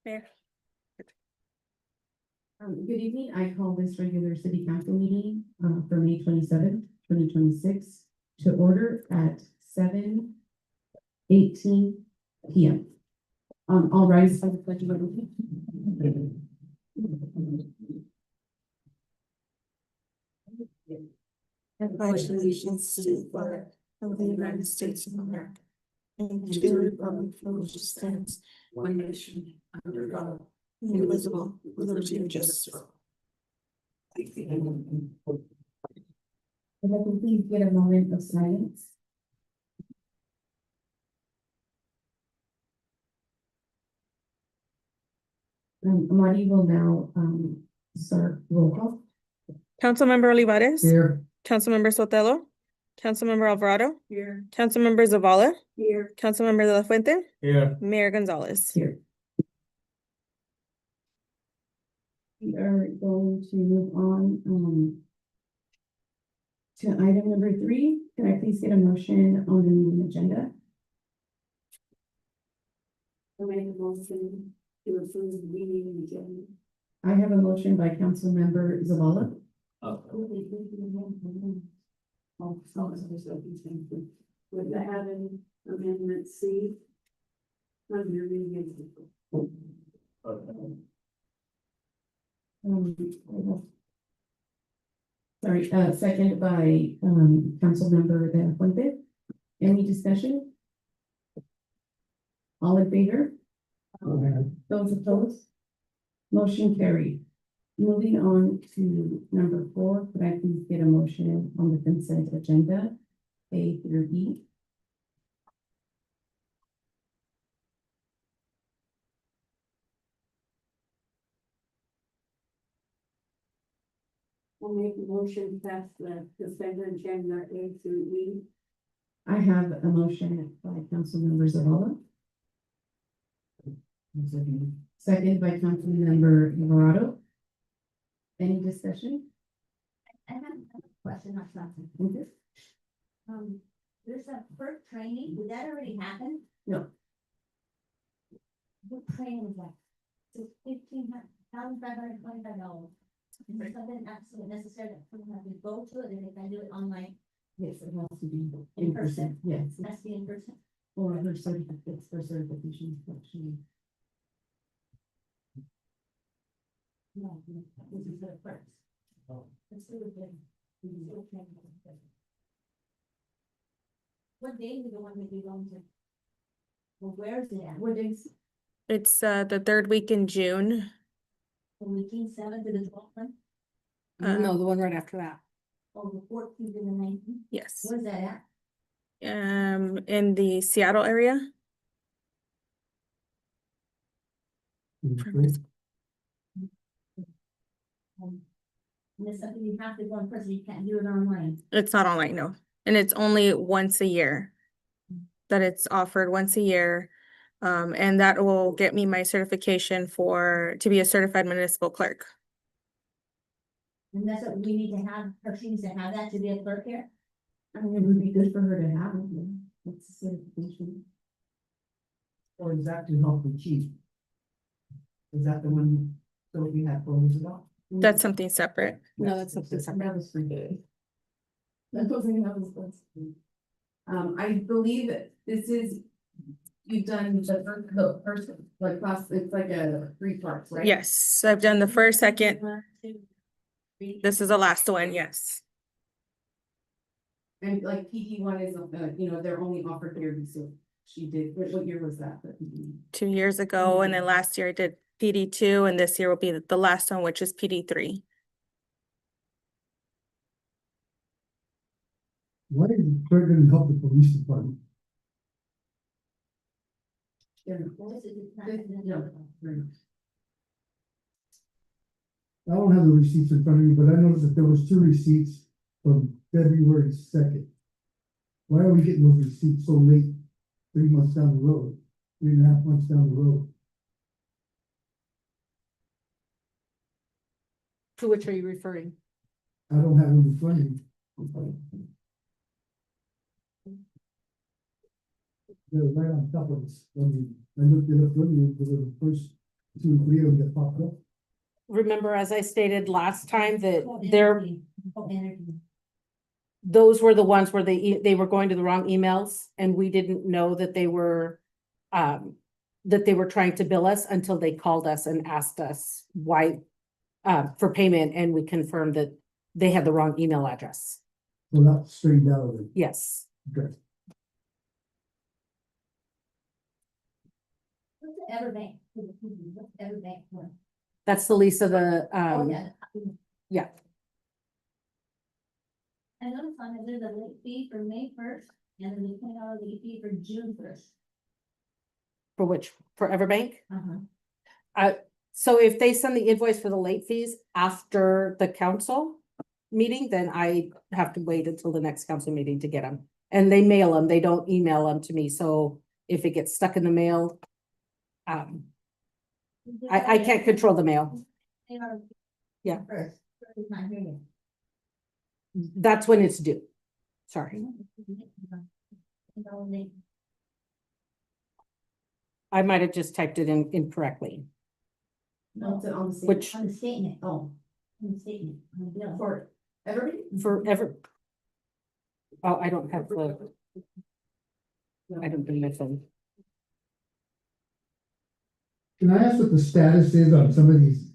Mayor. Good evening. I call this regular city council meeting for May 27th, 2026 to order at 7:18 p.m. All rise for the pledge of allegiance. And pledge allegiance to the flag of the United States of America and to the republic for which it stands, one nation, under God, indivisible, with liberty and justice for all. If I can please get a moment of silence. Marty will now start roll call. Councilmember Olivares. Here. Councilmember Sotelo. Councilmember Alvarado. Here. Councilmember Zavala. Here. Councilmember De La Fuente. Here. Mayor Gonzalez. Here. We are going to move on to item number 3. Can I please get a motion on the meeting agenda? I make a motion to approve the meeting agenda. I have a motion by Councilmember Zavala. With the added amendment C. Under meeting. Sorry, second by Councilmember De La Fuente. Any discussion? All in favor? Those opposed? Motion carried. Moving on to number 4, could I please get a motion on the consent agenda, A through E? I'll make a motion to pass the consent agenda A through E. I have a motion by Councilmember Zavala. Second by Councilmember Alvarado. Any discussion? I have a question or something. Okay. There's a PERT training, did that already happen? No. What training is that? It's $1,525. Is there something absolutely necessary that someone has to go to it, and they can do it online? Yes, it has to be In person? Yes, That's the in person? or her certificates for certification. Actually, No, this is the first. Let's do it then. What day is the one that you going to? Well, where is it at? what days? It's the third week in June. From the 7th to the 12th? No, the one right after that. Or the 14th and the 19th? Yes. Where's that at? In the Seattle area. And it's something you have to go in person, you can't do it online. It's not online, no. And it's only once a year that it's offered, once a year. And that will get me my certification to be a certified municipal clerk. And that's what we need to have, her she needs to have that to be a clerk here. I mean, it would be good for her to have it. It's a certification. Or is that to help the chief? Is that the one that we had photos about? That's something separate. No, that's something separate. That was free. That wasn't that was. I believe this is, you've done the first, like class, it's like a 3 parts, right? Yes, I've done the first, second. 1, 2, 3. This is the last one, yes. And like PD1 is, they're only offered here, so she did, what year was that? 2 years ago, and then last year I did PD2, and this year will be the last one, which is PD3. Why is the clerk gonna help the police department? This is not- No. I don't have the receipts in front of me, but I noticed that there was 2 receipts from February 2nd. Why are we getting those receipts so late? 3 months down the road, 3.5 months down the road. To which are you referring? I don't have them in front of me. They're right on top of us. I looked it up earlier, because of the first 2 or 3 of them that popped up. Remember, as I stated last time, that Oh, they're, energy. Oh, energy. those were the ones where they were going to the wrong emails and we didn't know that they were trying to bill us until they called us and asked us why for payment, and we confirmed that they had the wrong email address. So that's straightened out of it. Yes, Okay. What's the Everbank? What's the Everbank one? that's the lease of the Oh, yeah. yeah. I noticed on it, there's a late fee for May first, and then the $20 late fee for June first. For which, for Everbank? Uh-huh. So if they send the invoice for the late fees after the council meeting, then I have to wait until the next council meeting to get them. And they mail them, they don't email them to me, so if it gets stuck in the mail, I can't control the mail. They are. Yeah. First, it's not here yet. That's when it's due. Sorry, I might have just typed it in incorrectly. No, it's on the same. Which On the statement, Oh, on the statement, on the bill. for everybody? forever. Oh, I don't have the, I don't do my phone. Can I ask what the status is on some of these?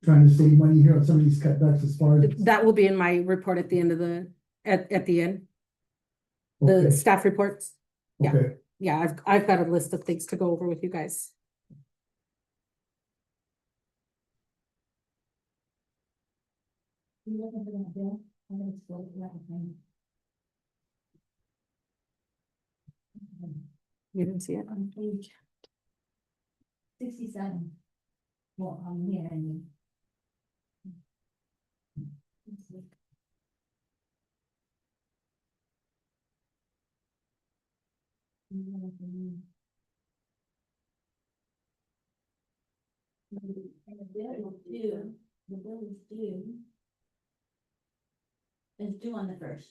Trying to save money here on some of these cutbacks as far as. That will be in my report at the end of at the end, the Okay, staff reports. yeah. okay. Yeah, I've got a list of things to go over with you guys. You looking for that bill? I'm gonna scroll to that one. You didn't see it? On page 67. Well, on here, I mean. Let's see. And the bill is due, the bill is due. It's due on the first.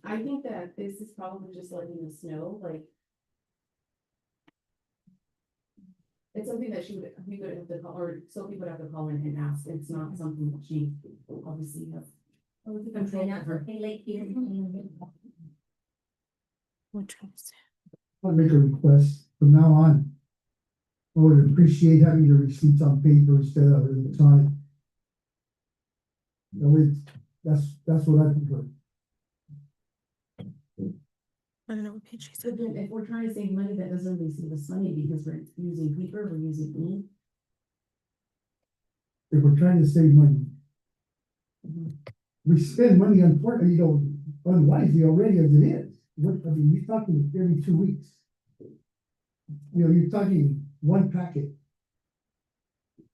I think that this is probably just letting us know, like. It's something that she would, we would have to call, or Sophie would have to call in and ask, it's not something that she obviously has. Oh, we can pay now, pay late fee. Which one is it? I'll make a request from now on. I would appreciate having the receipts on paper instead of electronic. That way, that's what I prefer. I don't know what page she's But then if we're trying to save money, that doesn't really save us money because we're using paper, we're using ink. If we're trying to save money. We spend money on, unwisely already as it is. You're talking every 2 weeks. You're talking one packet.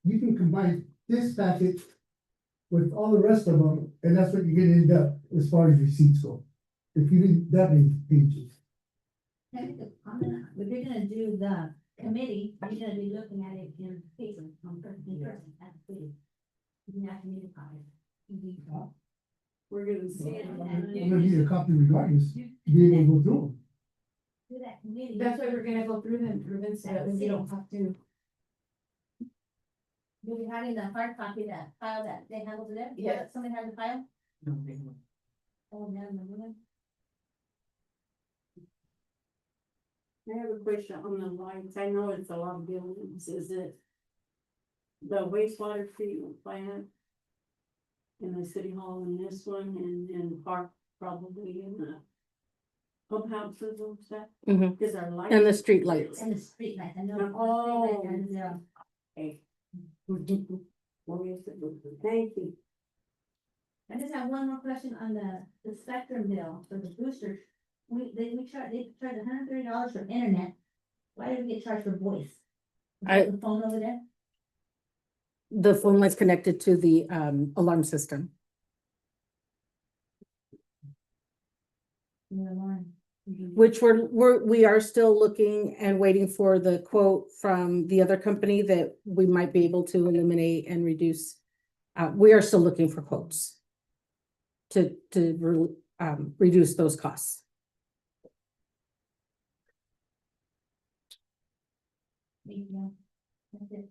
You can combine this packet with all the rest of them, and that's what you're gonna end up as far as receipts go. If you did that many pages. If you're gonna do the committee, you're gonna be looking at it in paper, on person, at the committee. You have to need a copy. We're gonna see it. I'm gonna need a copy regardless, to be able to go through them. Do that committee. That's why we're gonna go through them, so that we don't have to. Do we have in the hard copy that file that they have over there? Yeah. Somebody has a file? Oh, no, no. I have a question on the lights. I know it's a lot of buildings. Is it the wastewater treatment plant in the city hall and this one and park probably in the pump houses and stuff? Mhm. Is our lights? And the street lights. And the street lights, I know. Oh. Thank Hey. Well, yes, it would be. Thank you. I just have one more question on the spectrum bill for the boosters. They charge $130 for internet. Why did we get charged for voice? The phone over there? The phone was connected to the alarm system. The alarm. Which we are still looking and waiting for the quote from the other company that we might be able to eliminate and reduce. We are still looking for quotes to reduce those costs. Thank you. That's it.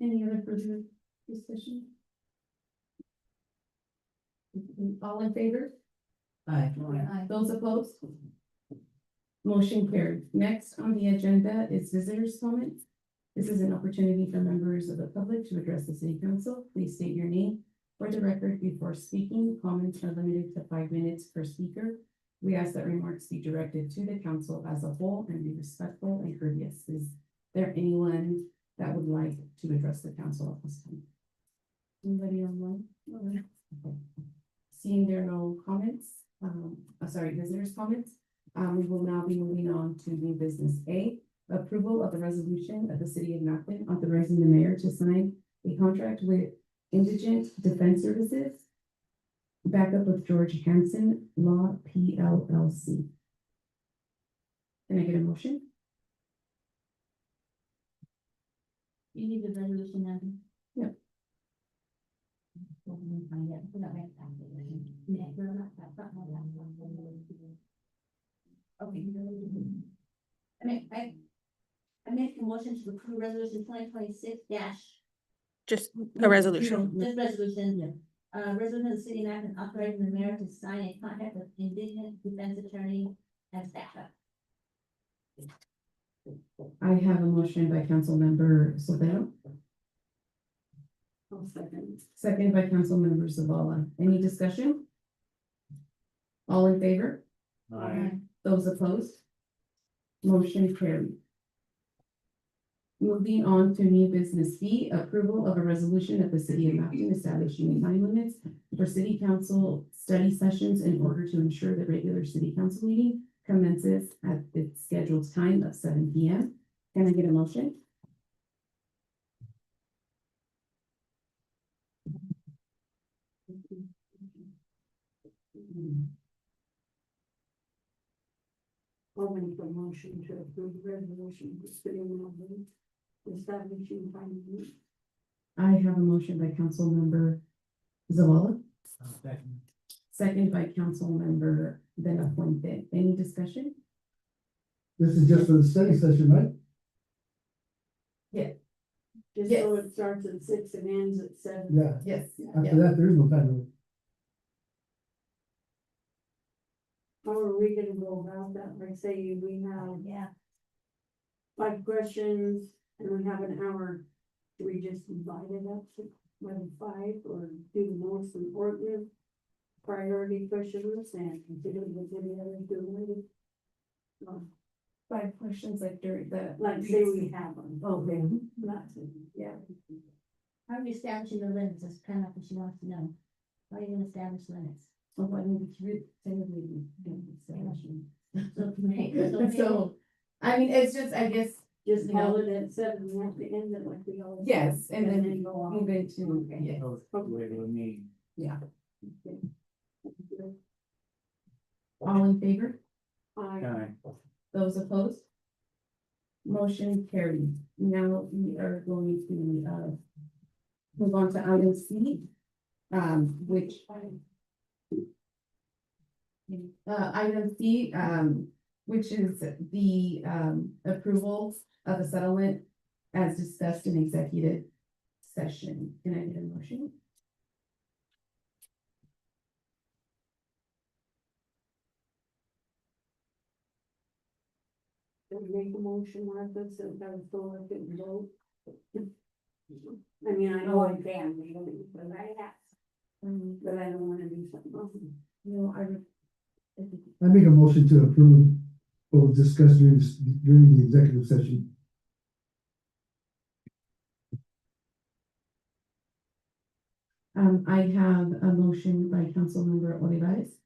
Any other further discussion? All in favor? Aye. Aye. Those opposed? Motion carried. Next on the agenda is visitors' comments. This is an opportunity for members of the public to address the city council. Please state your name for the record before speaking. Comments are limited to 5 minutes per speaker. We ask that remarks be directed to the council as a whole and be respectful and courteous. Is there anyone that would like to address the council at this time? Anybody online? Okay. Seeing there are no comments, visitors' comments, we will now be moving on to new business A, approval of the resolution of the city of Maclean authorizing the mayor to sign a contract with Indigent Defense Services, backup with George Hansen Law PLLC. Can I get a motion? You need the resolution number? Yep. Okay. I make a motion to approve resolution 2026 dash. Just a resolution. This resolution, resolution of the city of Akron authorizing the mayor to sign a contract with indigent defense attorney as backup. I have a motion by Councilmember Solano, I'll second. second by Councilmember Zavala. Any discussion? All in favor? Those opposed? Motion carried. Moving on to new business B, approval of a resolution of the city of Maclean establishing time limits for city council study sessions in order to ensure the regular city council meeting commences at its scheduled time of 7 p.m. Can I get a motion? I'll make a motion to approve the resolution for city of Melbourne, establishing time limits. I have a motion by Councilmember Zavala, second by Councilmember Benafuente. Any discussion? This is just for the study session, right? Just so it starts at 6 and ends at 7. Yeah, Yes. after that, there is no time limit. How are we gonna go about that? Like say we have Yeah. 5 questions and we have an hour. Do we just divide it up to maybe 5 or do the most important priority questions and consider the any other doing? 5 questions like during the. Like say we have them. Okay. That's it. Yeah. How are you establishing the limits? That's kind of what she wants to know. How are you gonna establish limits? So I need to technically do So, I mean, it's just, I guess, Just You call know. it at 7 and at the end of like we always. yes, and And then then go on. move into, Okay. yes, yeah. All in favor? I, Those opposed? Motion carried. Now we are going to, move on to item C, which, item C, which is the, approval of a settlement as discussed in executive session. Can I get a motion? make a motion like this, and I was told I couldn't vote. I mean, I know I can, but I have, but I don't wanna do something else. No, I would. I make a motion to approve what was discussed during the executive session. I have a motion by Councilmember Olivares,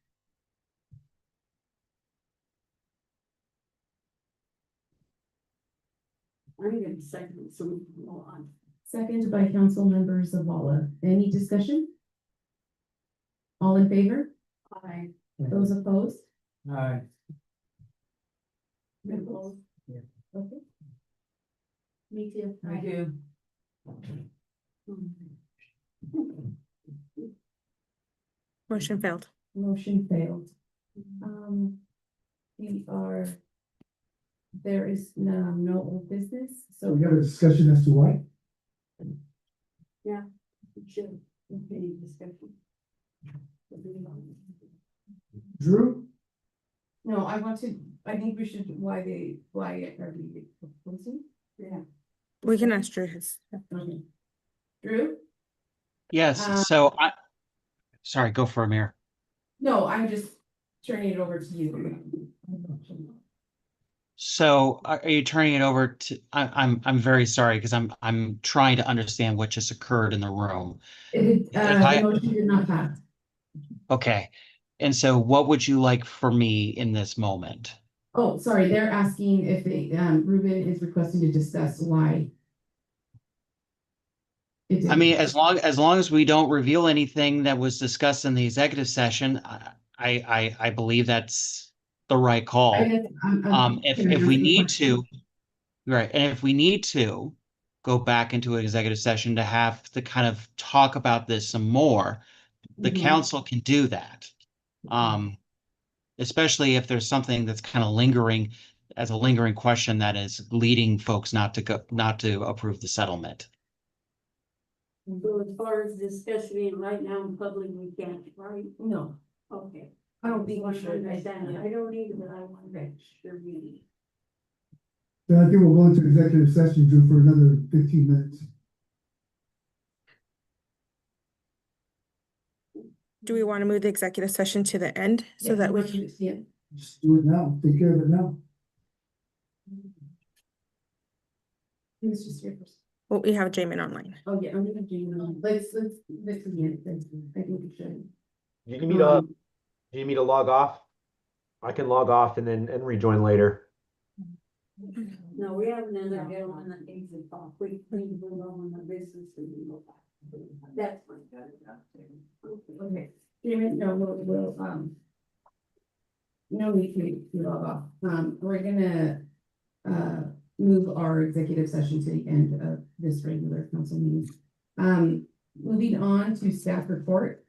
I'm gonna second, so we can go on. second by Councilmember Zavala. Any discussion? All in favor? I, Those opposed? Aye. Okay. me too. Motion failed. Motion failed. We are there is no old business, So so. we got a discussion as to why. Should, any discussion? Drew, No, I think we should, why are we proposing? Yeah. We can ask Drew his. Okay. Drew? Yes, so sorry, go for Amir. No, I'm just turning it over to you. So are you turning it over to, I'm very sorry because I'm trying to understand what just occurred in the room. The motion did not pass. Okay. And so what would you like for me in this moment? Oh, sorry, they're asking if Ruben is requesting to discuss why. I mean, as long as we don't reveal anything that was discussed in the executive session, I believe that's the right call. If we need to, right, and if we need to go back into an executive session to have to kind of talk about this some more, the council can do that. Especially if there's something that's kind of lingering as a lingering question that is leading folks not to approve the settlement. So as far as discussing right now in public, we can't, right? No, Okay. I don't think we should. Understand it. I don't either, but I want to make sure we. then I think we'll go into executive session, Drew, for another 15 minutes. Do we want to move the executive session to the end so that we can? Yeah. Just do it now, take care of it now. It's just here first. Well, we have Jamin online. Oh, yeah, I'm gonna do, let's again, I think we should. You need me to, you need me to log off? I can log off and then rejoin later. No, we have another gentleman that needs to talk. We move on the business and we go back. That's my good. Okay, Jamin, no, we'll, no need to log off. We're gonna, move our executive session to the end of this regular council meeting. Moving on to staff report.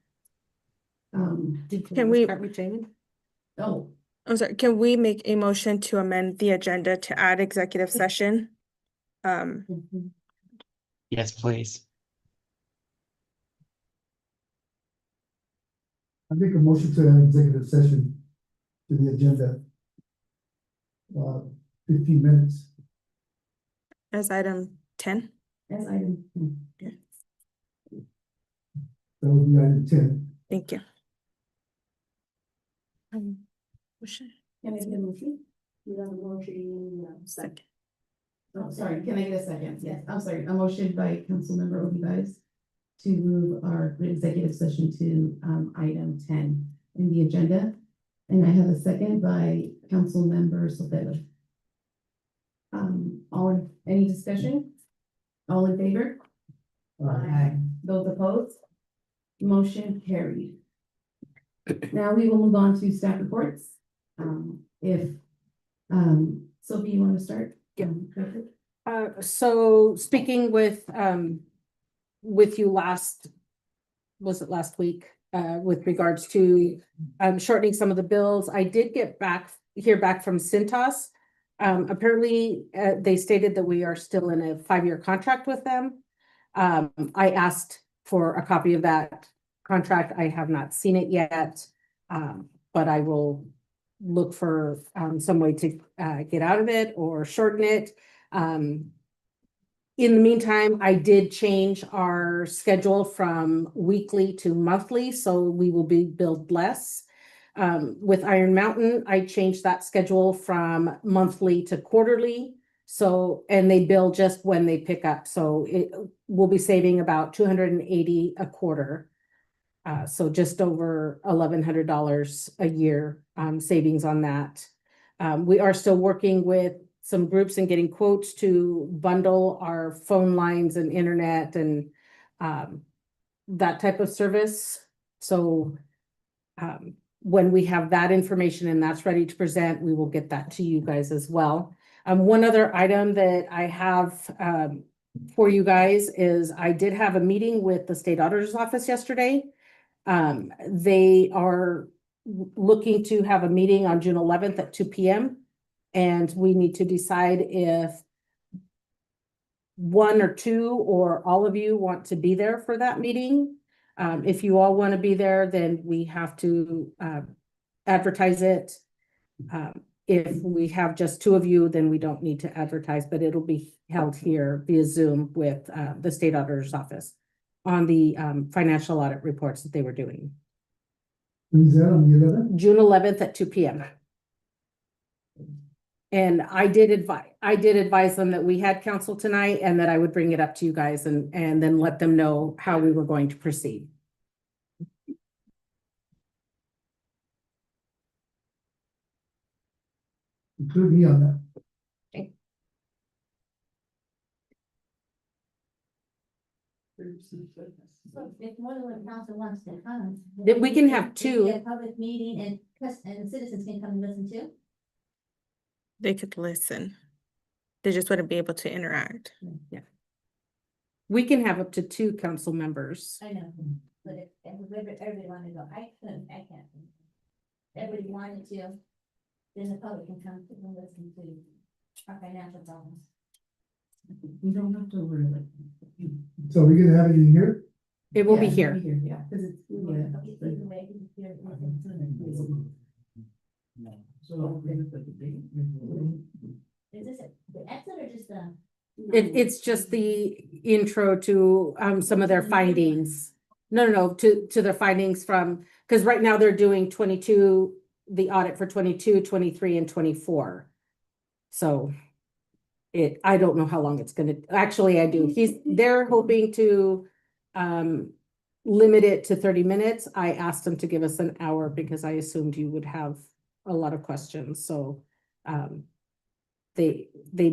Can we? Oh, I'm sorry, can we make a motion to amend the agenda to add executive session? Yes, please. I make a motion to an executive session to the agenda. 15 minutes. As item 10? as item. That would be item 10. Thank you. Motion. Can I get a motion? You have a motion, Second. Oh, sorry, can I get a second? Yes, I'm sorry, a motion by Councilmember Oviedo to move our executive session to item 10 in the agenda. And I have a second by Councilmember Sotelo. Any discussion? All in favor? Aye. Those opposed? Motion carried. Now we will move on to staff reports. If Sophie, you want to start? Yeah. Perfect. So speaking with you was it last week, with regards to shortening some of the bills, I did hear back from Cintas. Apparently, they stated that we are still in a 5-year contract with them. I asked for a copy of that contract. I have not seen it yet, but I will look for some way to get out of it or shorten it. In the meantime, I did change our schedule from weekly to monthly, so we will be billed less. With Iron Mountain, I changed that schedule from monthly to quarterly. So, and they bill just when they pick up. So it will be saving about $280 a quarter. So just over $1,100 a year, savings on that. We are still working with some groups and getting quotes to bundle our phone lines and internet and that type of service. So when we have that information and that's ready to present, we will get that to you guys as well. One other item that I have for you guys is I did have a meeting with the state auditor's office yesterday. They are looking to have a meeting on June 11th at 2 p.m. And we need to decide if one or two or all of you want to be there for that meeting. If you all want to be there, then we have to advertise it. If we have just two of you, then we don't need to advertise, but it'll be held here via Zoom with the state auditor's office on the financial audit reports that they were doing. When's that, on the 11th? June 11th at 2 p.m. And I did advise them that we had council tonight and that I would bring it up to you guys and then let them know how we were going to proceed. Include me on that. So if more than one council wants to come. That we can have then two. we get a public meeting and citizens can come and listen too. They could listen. They just wouldn't be able to interact. We can have up to 2 council members. I know, but if everybody wanted to go, I couldn't, I can't. Everybody wanted to, then the public can come and listen to our financial problems. You don't have to worry about it. So we're gonna have it in here? It will be Yeah, here. Yeah, because it's, yeah. Either way, you can hear it. Is this the exit or just the? It's just the intro to some of their findings. No, to their findings from, because right now they're doing 22, the audit for 22, 23, and 24. So I don't know how long it's gonna, actually I do. They're hoping to limit it to 30 minutes. I asked them to give us an hour because I assumed you would have a lot of questions, so they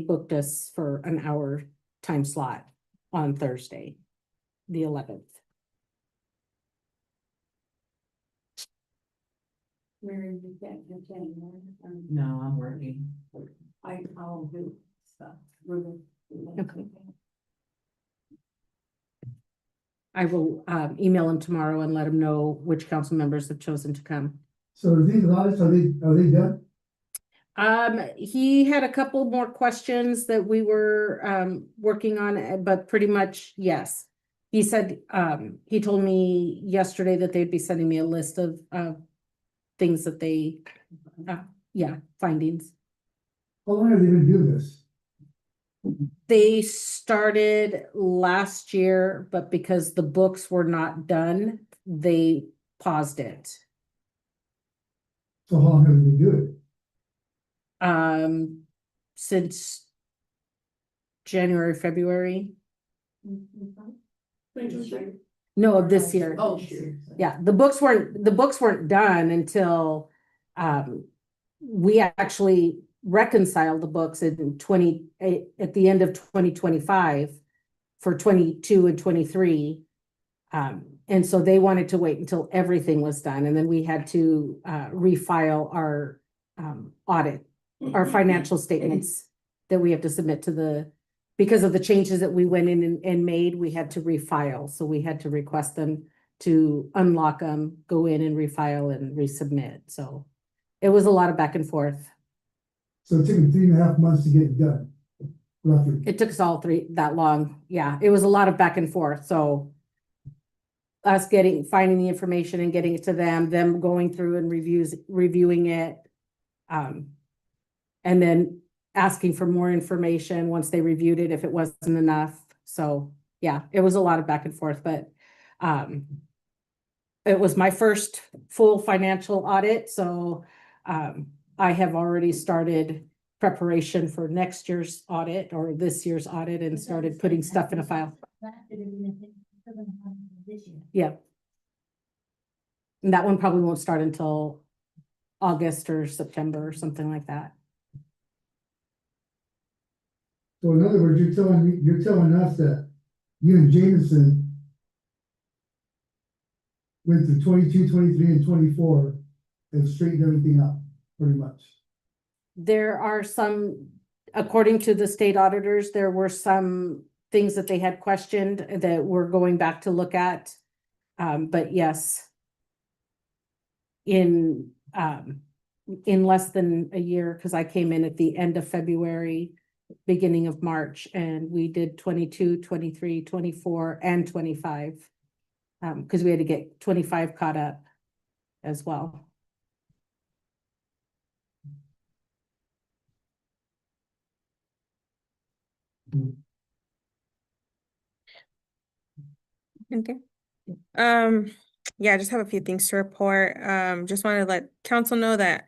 booked us for an hour time slot on Thursday, the 11th. Mary, you can't attend, right? No, I'm working. I'll do stuff. Ruben. Okay. I will email him tomorrow and let him know which council members have chosen to come. So these audits, are they done? He had a couple more questions that we were working on, but pretty much, yes. He said, he told me yesterday that they'd be sending me a list of things that they, findings. How long have they been doing this? They started last year, but because the books were not done, they paused it. So how long have they been doing it? Since January, February. No, of this year. Oh, sure. Yeah, the books weren't done until we actually reconciled the books at the end of 2025 for 22 and 23. And so they wanted to wait until everything was done, and then we had to refile our audit, our financial statements that we have to submit to because of the changes that we went in and made, we had to refile. So we had to request them to unlock them, go in and refile and resubmit. So it was a lot of back and forth. So it took them 3.5 months to get it done, roughly. It took us all that long. Yeah, it was a lot of back and forth. So us finding the information and getting it to them going through and reviewing it. And then asking for more information once they reviewed it, if it wasn't enough. So yeah, it was a lot of back and forth, but it was my first full financial audit. So I have already started preparation for next year's audit or this year's audit and started putting stuff in a file. Yeah. And that one probably won't start until August or September or something like that. So in other words, you're telling us that you and Jameson went through 22, 23, and 24 and straightened everything out, pretty much. There are some, according to the state auditors, there were some things that they had questioned that we're going back to look at. But yes, in in less than a year, because I came in at the end of February, beginning of March, and we did 22, 23, 24, and 25. Because we had to get 25 caught up as well. Okay. Yeah, I just have a few things to report. Just wanted to let council know that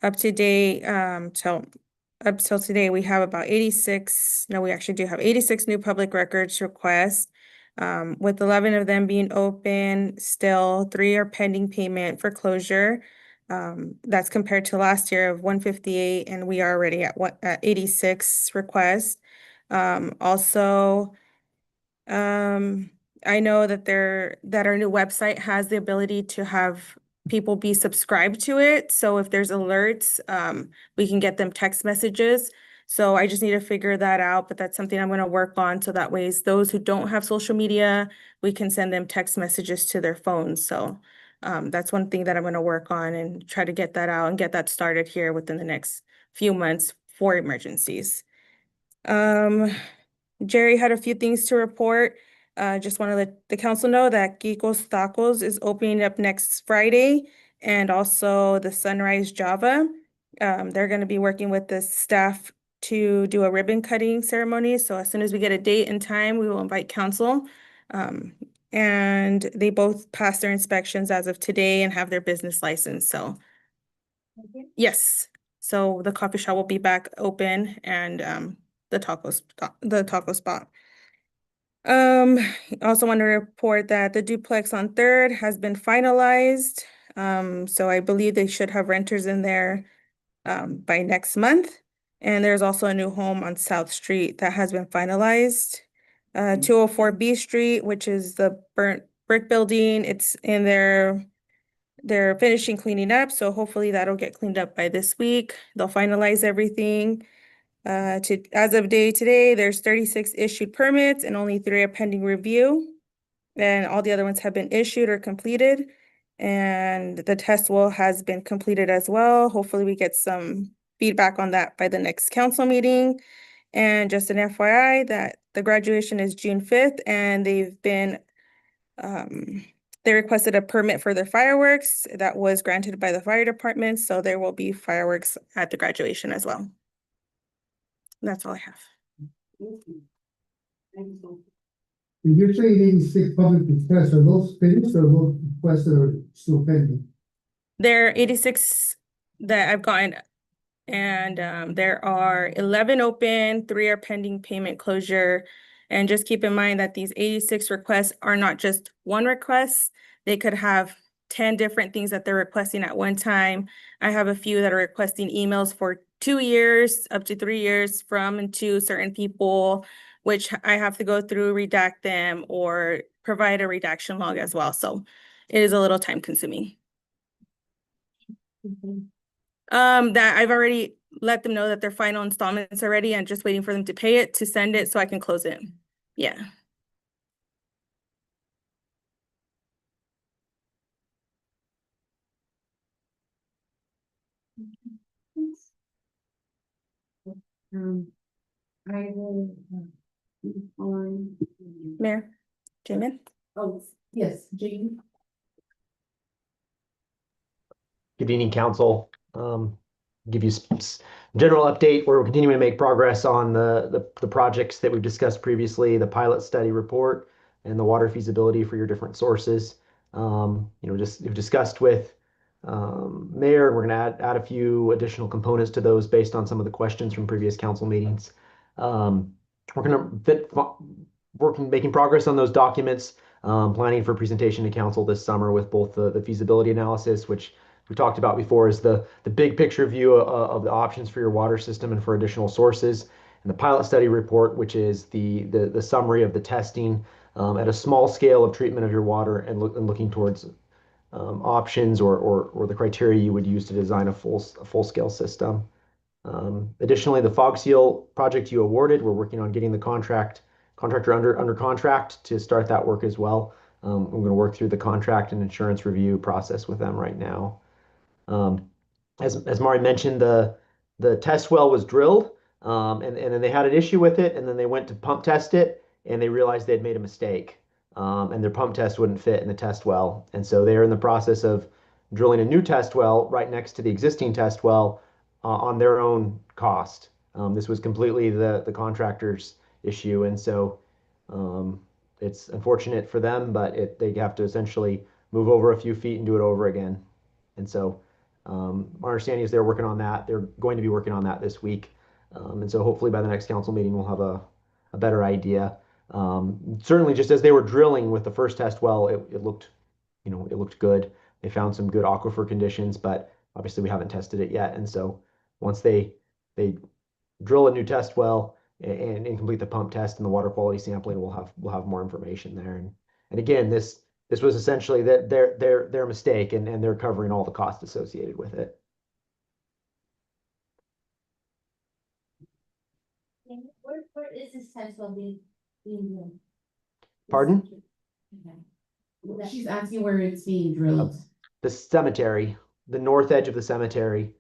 up to date, up till today, we have about 86, no, we actually do have 86 new public records requests. With 11 of them being open, still 3 are pending payment for closure. That's compared to last year of 158, and we are already at 86 requests. Also, I know that our new website has the ability to have people be subscribed to it. So if there's alerts, we can get them text messages. So I just need to figure that out, but that's something I'm going to work on. So that ways those who don't have social media, we can send them text messages to their phones. So that's one thing that I'm going to work on and try to get that out and get that started here within the next few months for emergencies. Jerry had a few things to report. Just want to let the council know that Kiko's Tacos is opening up next Friday, and also the Sunrise Java. They're going to be working with the staff to do a ribbon cutting ceremony. So as soon as we get a date and time, we will invite council. And they both passed their inspections as of today and have their business license. So yes, so the coffee shop will be back open, and the taco spot. Also want to report that the duplex on Third has been finalized. So I believe they should have renters in there by next month. And there's also a new home on South Street that has been finalized. 204 B Street, which is the burnt brick building, it's in they're finishing cleaning up, so hopefully that'll get cleaned up by this week. They'll finalize everything. As of today, there's 36 issued permits and only 3 are pending review. And all the other ones have been issued or completed. And the test well has been completed as well. Hopefully we get some feedback on that by the next council meeting. And just an FYI that the graduation is June 5th, and they requested a permit for their fireworks that was granted by the fire department. So there will be fireworks at the graduation as well. That's all I have. If you're saying 86 public requests, are those finished or those requests that are still pending? There are 86 that I've gotten, and there are 11 open, 3 are pending payment closure. And just keep in mind that these 86 requests are not just one request. They could have 10 different things that they're requesting at one time. I have a few that are requesting emails for 2 years, up to 3 years from and to certain people, which I have to go through, redact them, or provide a redaction log as well. So it is a little time consuming. That I've already let them know that their final installments are ready and just waiting for them to pay it to send it so I can close it. Yeah. I will move on. Mayor, Jamin? Oh, yes, Jane. Good evening, council. Give you general update. We're continuing to make progress on the projects that we've discussed previously, the pilot study report and the water feasibility for your different sources. Just we've discussed with Mayor, and we're going to add a few additional components to those based on some of the questions from previous council meetings. We're going to making progress on those documents, planning for presentation to council this summer with both the feasibility analysis, which we talked about before, is the big picture view of the options for your water system and for additional sources, and the pilot study report, which is the summary of the testing at a small scale of treatment of your water and looking towards options or the criteria you would use to design a full scale system. Additionally, the fog seal project you awarded, we're working on getting the contractor under contract to start that work as well. I'm going to work through the contract and insurance review process with them right now. as Mari mentioned, the test well was drilled, and then they had an issue with it, and then they went to pump test it, and they realized they'd made a mistake, and their pump test wouldn't fit in the test well, and so they're in the process of drilling a new test well right next to the existing test well on their own cost. This was completely the contractor's issue, and so it's unfortunate for them, but they have to essentially move over a few feet and do it over again. And so our understanding is they're working on that. They're going to be working on that this week. And so hopefully by the next council meeting, we'll have a better idea. Certainly just as they were drilling with the first test well, it looked, it looked good. They found some good aquifer conditions, but obviously we haven't tested it yet. And so once they drill a new test well and complete the pump test and the water quality sampling, we'll have more information there. And again, this was essentially their mistake, and they're covering all the costs associated with it. Where is this test well being done? Pardon? Okay. She's asking where it's being drilled. The cemetery, the north edge of the cemetery,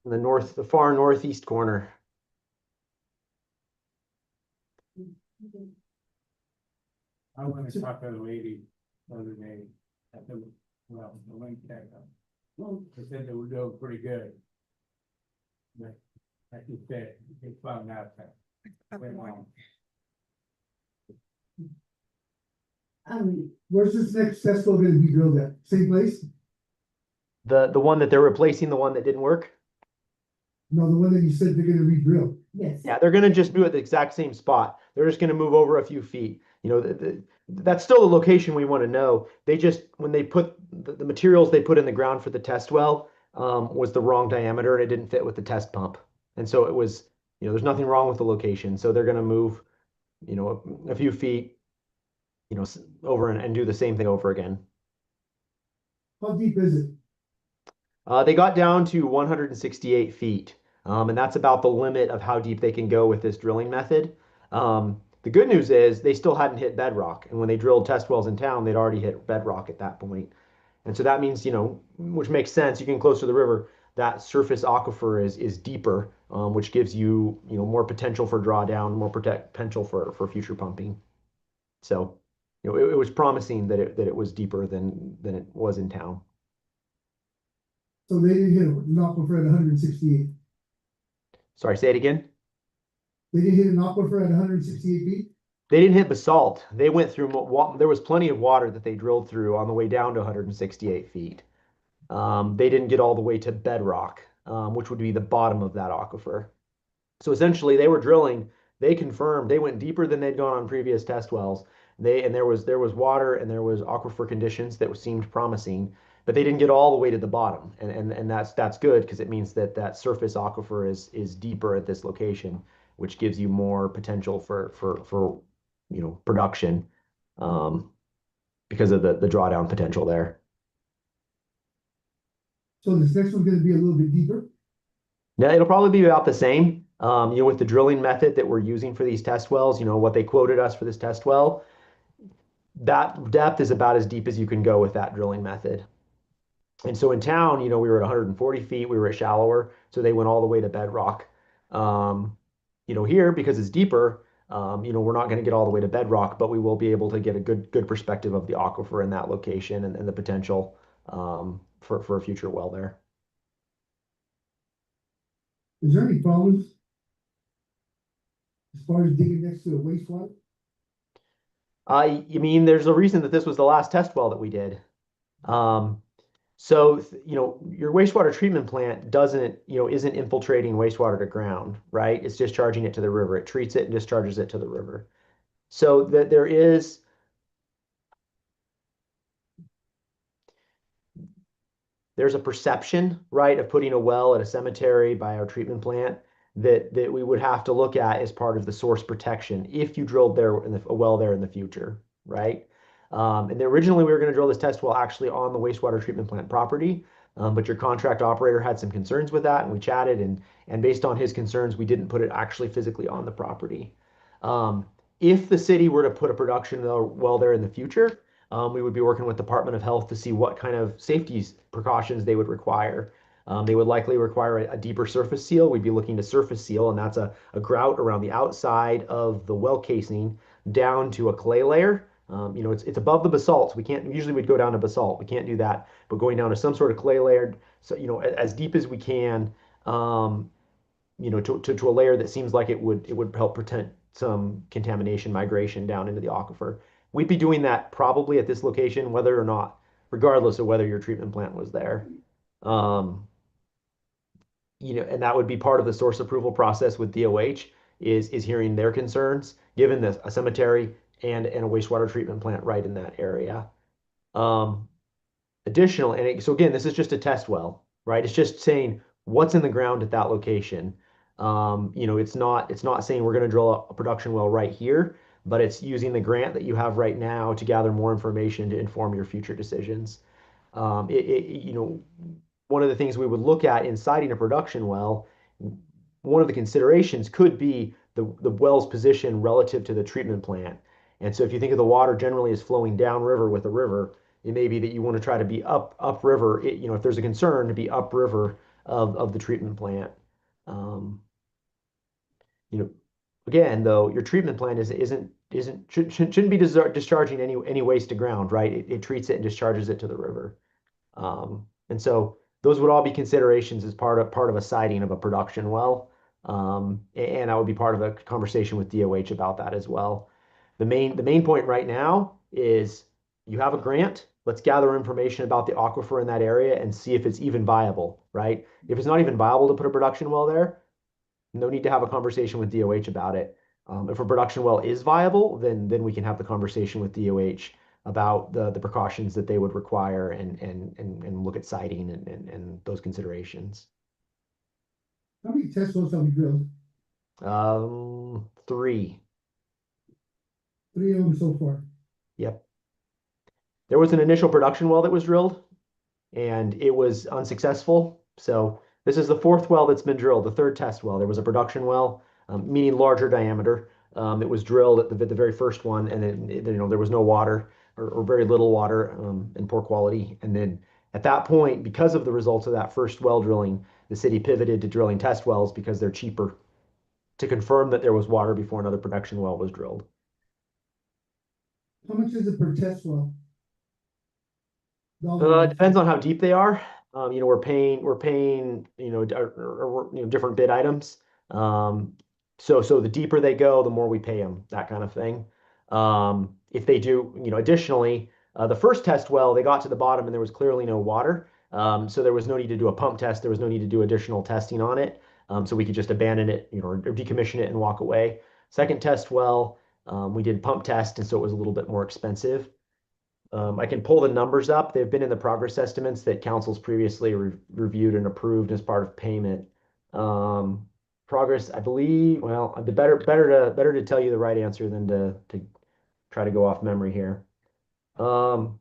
the far northeast corner. I went to talk to the lady the other day at the link tag. They said they were doing pretty good. But like you said, they found out that. went wrong. Where's this next test well gonna be drilled at? Same place? The one that they're replacing, the one that didn't work. No, the one that you said they're gonna re-drill. Yes. Yeah, they're going to just do it at the exact same spot. They're just going to move over a few feet. That's still the location we want to know. They just, when they put the materials they put in the ground for the test well, was the wrong diameter and it didn't fit with the test pump. And so it was, there's nothing wrong with the location. So they're going to move, a few feet, over and do the same thing over again. How deep is it? They got down to 168 feet. And that's about the limit of how deep they can go with this drilling method. The good news is they still hadn't hit bedrock. And when they drilled test wells in town, they'd already hit bedrock at that point. And so that means, which makes sense, you get closer to the river, that surface aquifer is deeper, which gives you, more potential for drawdown, more potential for future pumping. So, it was promising that it was deeper than it was in town. So they didn't hit an aquifer at 168. Sorry, say it again. They didn't hit an aquifer at 168 feet? They didn't hit basalt. They went through, there was plenty of water that they drilled through on the way down to 168 feet. They didn't get all the way to bedrock, which would be the bottom of that aquifer. So essentially they were drilling, they confirmed, they went deeper than they'd gone on previous test wells. There was water and there was aquifer conditions that seemed promising, but they didn't get all the way to the bottom. And that's good because it means that surface aquifer is deeper at this location, which gives you more potential for production, because of the drawdown potential there. So this next one's gonna be a little bit deeper? Yeah, it'll probably be about the same. With the drilling method that we're using for these test wells, what they quoted us for this test well, that depth is about as deep as you can go with that drilling method. And so in town, we were at 140 feet, we were at shallower, so they went all the way to bedrock. Here, because it's deeper, we're not going to get all the way to bedrock, but we will be able to get a good perspective of the aquifer in that location and the potential for a future well there. Is there any problems as far as digging next to a wastewater? You mean there's a reason that this was the last test well that we did. So, your wastewater treatment plant isn't infiltrating wastewater to ground, right? It's discharging it to the river. It treats it and discharges it to the river. So that there's a perception, right, of putting a well at a cemetery by our treatment plant that we would have to look at as part of the source protection if you drilled a well there in the future, right? And originally we were going to drill this test well actually on the wastewater treatment plant property, but your contract operator had some concerns with that, and we chatted, and based on his concerns, we didn't put it actually physically on the property. If the city were to put a production well there in the future, we would be working with Department of Health to see what kind of safety precautions they would require. They would likely require a deeper surface seal. We'd be looking to surface seal, and that's a grout around the outside of the well casing down to a clay layer. It's above the basalt. We can't, usually we'd go down to basalt. We can't do that, but going down to some sort of clay layer, so, as deep as we can, to a layer that seems like it would help prevent some contamination migration down into the aquifer. We'd be doing that probably at this location, whether or not, regardless of whether your treatment plant was there. And that would be part of the source approval process with DOH is hearing their concerns, given a cemetery and a wastewater treatment plant right in that area. Additionally, so again, this is just a test well, right? It's just saying what's in the ground at that location. It's not saying we're going to drill a production well right here, but it's using the grant that you have right now to gather more information to inform your future decisions. One of the things we would look at in siting a production well, one of the considerations could be the well's position relative to the treatment plant. And so if you think of the water generally as flowing downriver with a river, it may be that you want to try to be upriver, if there's a concern, to be upriver of the treatment plant. Again, though, your treatment plant shouldn't be discharging any waste to ground, right? It treats it and discharges it to the river. And so those would all be considerations as part of a siting of a production well. And I would be part of a conversation with DOH about that as well. The main point right now is you have a grant. Let's gather information about the aquifer in that area and see if it's even viable, right? If it's not even viable to put a production well there, no need to have a conversation with DOH about it. If a production well is viable, then we can have the conversation with DOH about the precautions that they would require and look at siting and those considerations. How many test wells have we drilled? 3. 3 of them so far. Yep. There was an initial production well that was drilled, and it was unsuccessful. So this is the 4th well that's been drilled, the 3rd test well. There was a production well, meaning larger diameter. It was drilled at the very first one, and then there was no water or very little water and poor quality. And then at that point, because of the results of that first well drilling, the city pivoted to drilling test wells because they're cheaper to confirm that there was water before another production well was drilled. How much is it per test well? It depends on how deep they are. We're paying, different bid items. So the deeper they go, the more we pay them, that kind of thing. If they do, additionally, the first test well, they got to the bottom and there was clearly no water. So there was no need to do a pump test. There was no need to do additional testing on it. So we could just abandon it, or decommission it and walk away. Second test well, we did pump test, and so it was a little bit more expensive. I can pull the numbers up. They've been in the progress estimates that council's previously reviewed and approved as part of payment. Progress, I believe, well, better to tell you the right answer than to try to go off memory here. The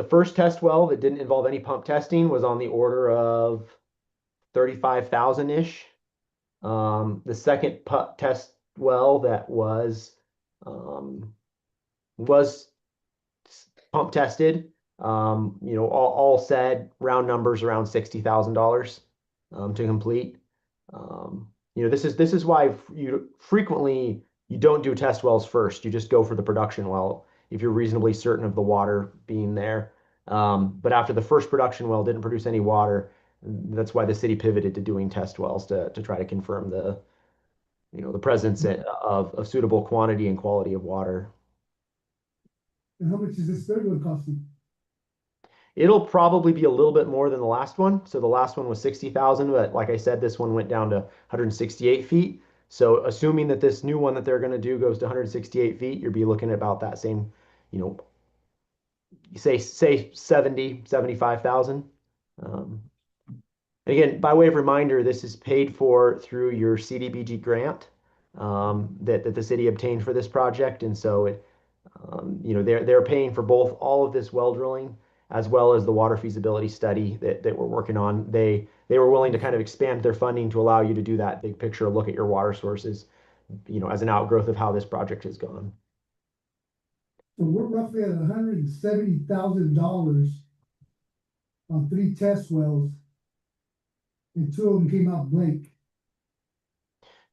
first test well that didn't involve any pump testing was on the order of 35,000-ish. The second test well that was pump tested, all said, round numbers around $60,000 to complete. This is why you don't do test wells first. You just go for the production well if you're reasonably certain of the water being there. But after the first production well didn't produce any water, that's why the city pivoted to doing test wells to try to confirm the presence of suitable quantity and quality of water. And how much is this third one costing? It'll probably be a little bit more than the last one. So the last one was 60,000, but like I said, this one went down to 168 feet. So assuming that this new one that they're going to do goes to 168 feet, you'll be looking at about that same, say 75,000. Again, by way of reminder, this is paid for through your CDBG grant that the city obtained for this project, and so they're paying for both all of this well drilling as well as the water feasibility study that we're working on. They were willing to kind of expand their funding to allow you to do that big picture look at your water sources, as an outgrowth of how this project has gone. So we're roughly at $170,000 on 3 test wells. And 2 of them came out blank.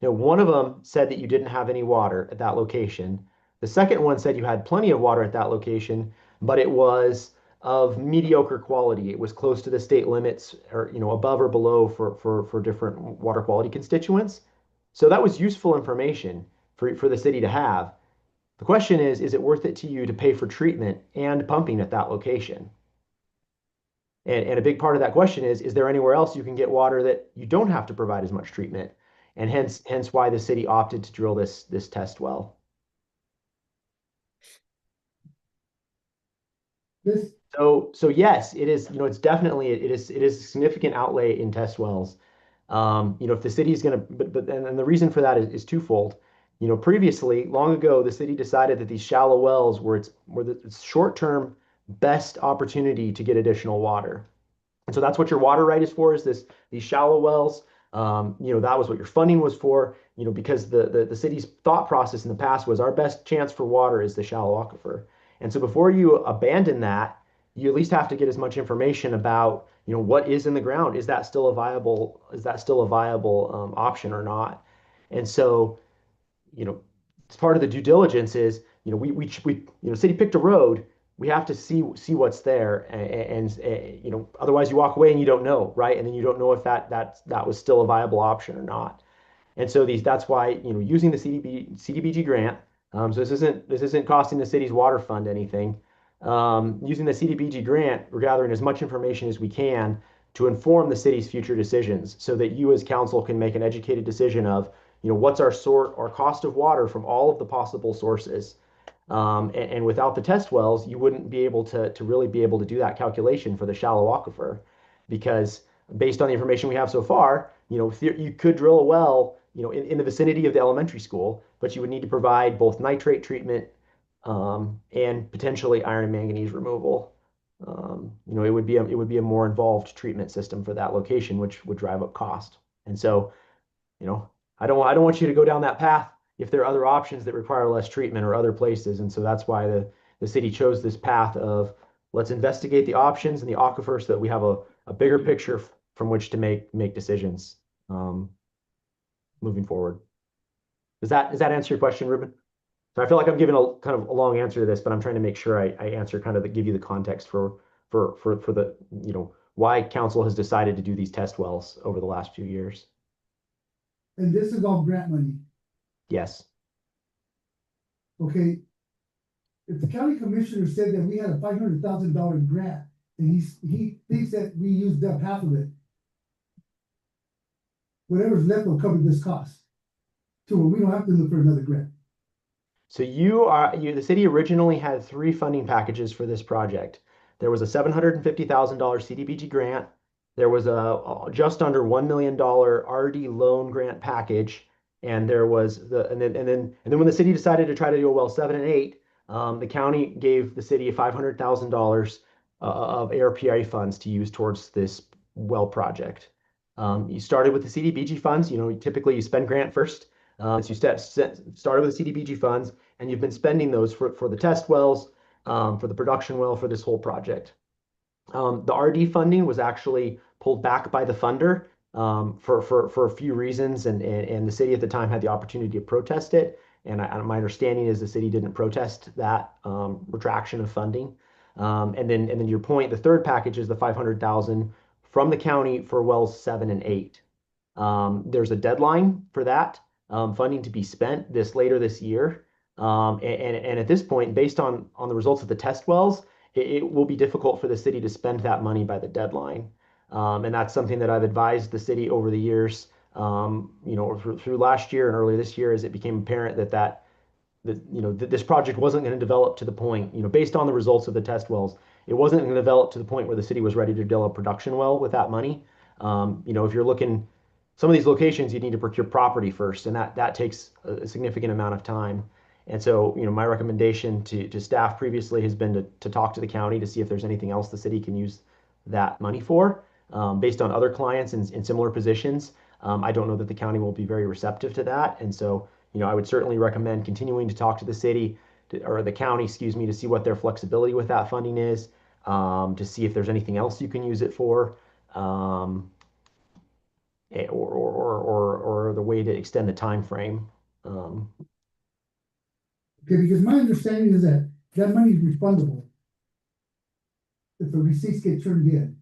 Now, one of them said that you didn't have any water at that location. The second one said you had plenty of water at that location, but it was of mediocre quality. It was close to the state limits, or above or below for different water quality constituents. So that was useful information for the city to have. The question is it worth it to you to pay for treatment and pumping at that location? And a big part of that question is there anywhere else you can get water that you don't have to provide as much treatment? And hence why the city opted to drill this test well. So yes, it is, it's definitely, it is a significant outlay in test wells. If the city is going to, and the reason for that is twofold. Previously, long ago, the city decided that these shallow wells were the short-term best opportunity to get additional water. And so that's what your water right is for, is these shallow wells. That was what your funding was for, because the city's thought process in the past was our best chance for water is the shallow aquifer. And so before you abandon that, you at least have to get as much information about, what is in the ground. Is that still a viable option or not? And so, it's part of the due diligence is, we city picked a road. We have to see what's there, and otherwise you walk away and you don't know, right? And then you don't know if that was still a viable option or not. And so that's why using the CDBG grant. So this isn't costing the city's water fund anything. Using the CDBG grant, we're gathering as much information as we can to inform the city's future decisions, so that you as council can make an educated decision of what's our cost of water from all of the possible sources. And without the test wells, you wouldn't be able to really be able to do that calculation for the shallow aquifer, because based on the information we have so far, you could drill a well, in the vicinity of the elementary school, but you would need to provide both nitrate treatment, and potentially iron and manganese removal. It would be a more involved treatment system for that location, which would drive up cost. And so, I don't want you to go down that path if there are other options that require less treatment or other places. And so that's why the city chose this path of let's investigate the options and the aquifer so that we have a bigger picture from which to make decisions moving forward. Does that answer your question, Ruben? So I feel like I'm giving a kind of a long answer to this, but I'm trying to make sure I answer kind of give you the context for the, why council has decided to do these test wells over the last few years. And this is all grant money. Yes. Okay. If the county commissioner said that we had a $500,000 grant and he thinks that we used up half of it, whatever's left will cover this cost. So we don't have to look for another grant. So the city originally had 3 funding packages for this project. There was a $750,000 CDBG grant. There was a just under $1 million RD loan grant package, and there was and then when the city decided to try to do a well 7 and 8, the county gave the city $500,000 of ARPA funds to use towards this well project. You started with the CDBG funds. Typically you spend grant first. So you started with the CDBG funds, and you've been spending those for the test wells, for the production well, for this whole project. The RD funding was actually pulled back by the funder for a few reasons, and the city at the time had the opportunity to protest it. And my understanding is the city didn't protest that retraction of funding. And then your point, the third package is the $500,000 from the county for wells 7 and 8. There's a deadline for that funding to be spent later this year. And at this point, based on the results of the test wells, it will be difficult for the city to spend that money by the deadline. And that's something that I've advised the city over the years, through last year and earlier this year, as it became apparent that this project wasn't going to develop to the point, based on the results of the test wells, it wasn't going to develop to the point where the city was ready to drill a production well with that money. If you're looking, some of these locations, you need to procure property first, and that takes a significant amount of time. And so, my recommendation to staff previously has been to talk to the county to see if there's anything else the city can use that money for, based on other clients in similar positions. I don't know that the county will be very receptive to that. And so, I would certainly recommend continuing to talk to the city or the county, to see what their flexibility with that funding is. to see if there's anything else you can use it for, or the way to extend the time frame. Okay, because my understanding is that that money is refundable. If the receipts get turned in,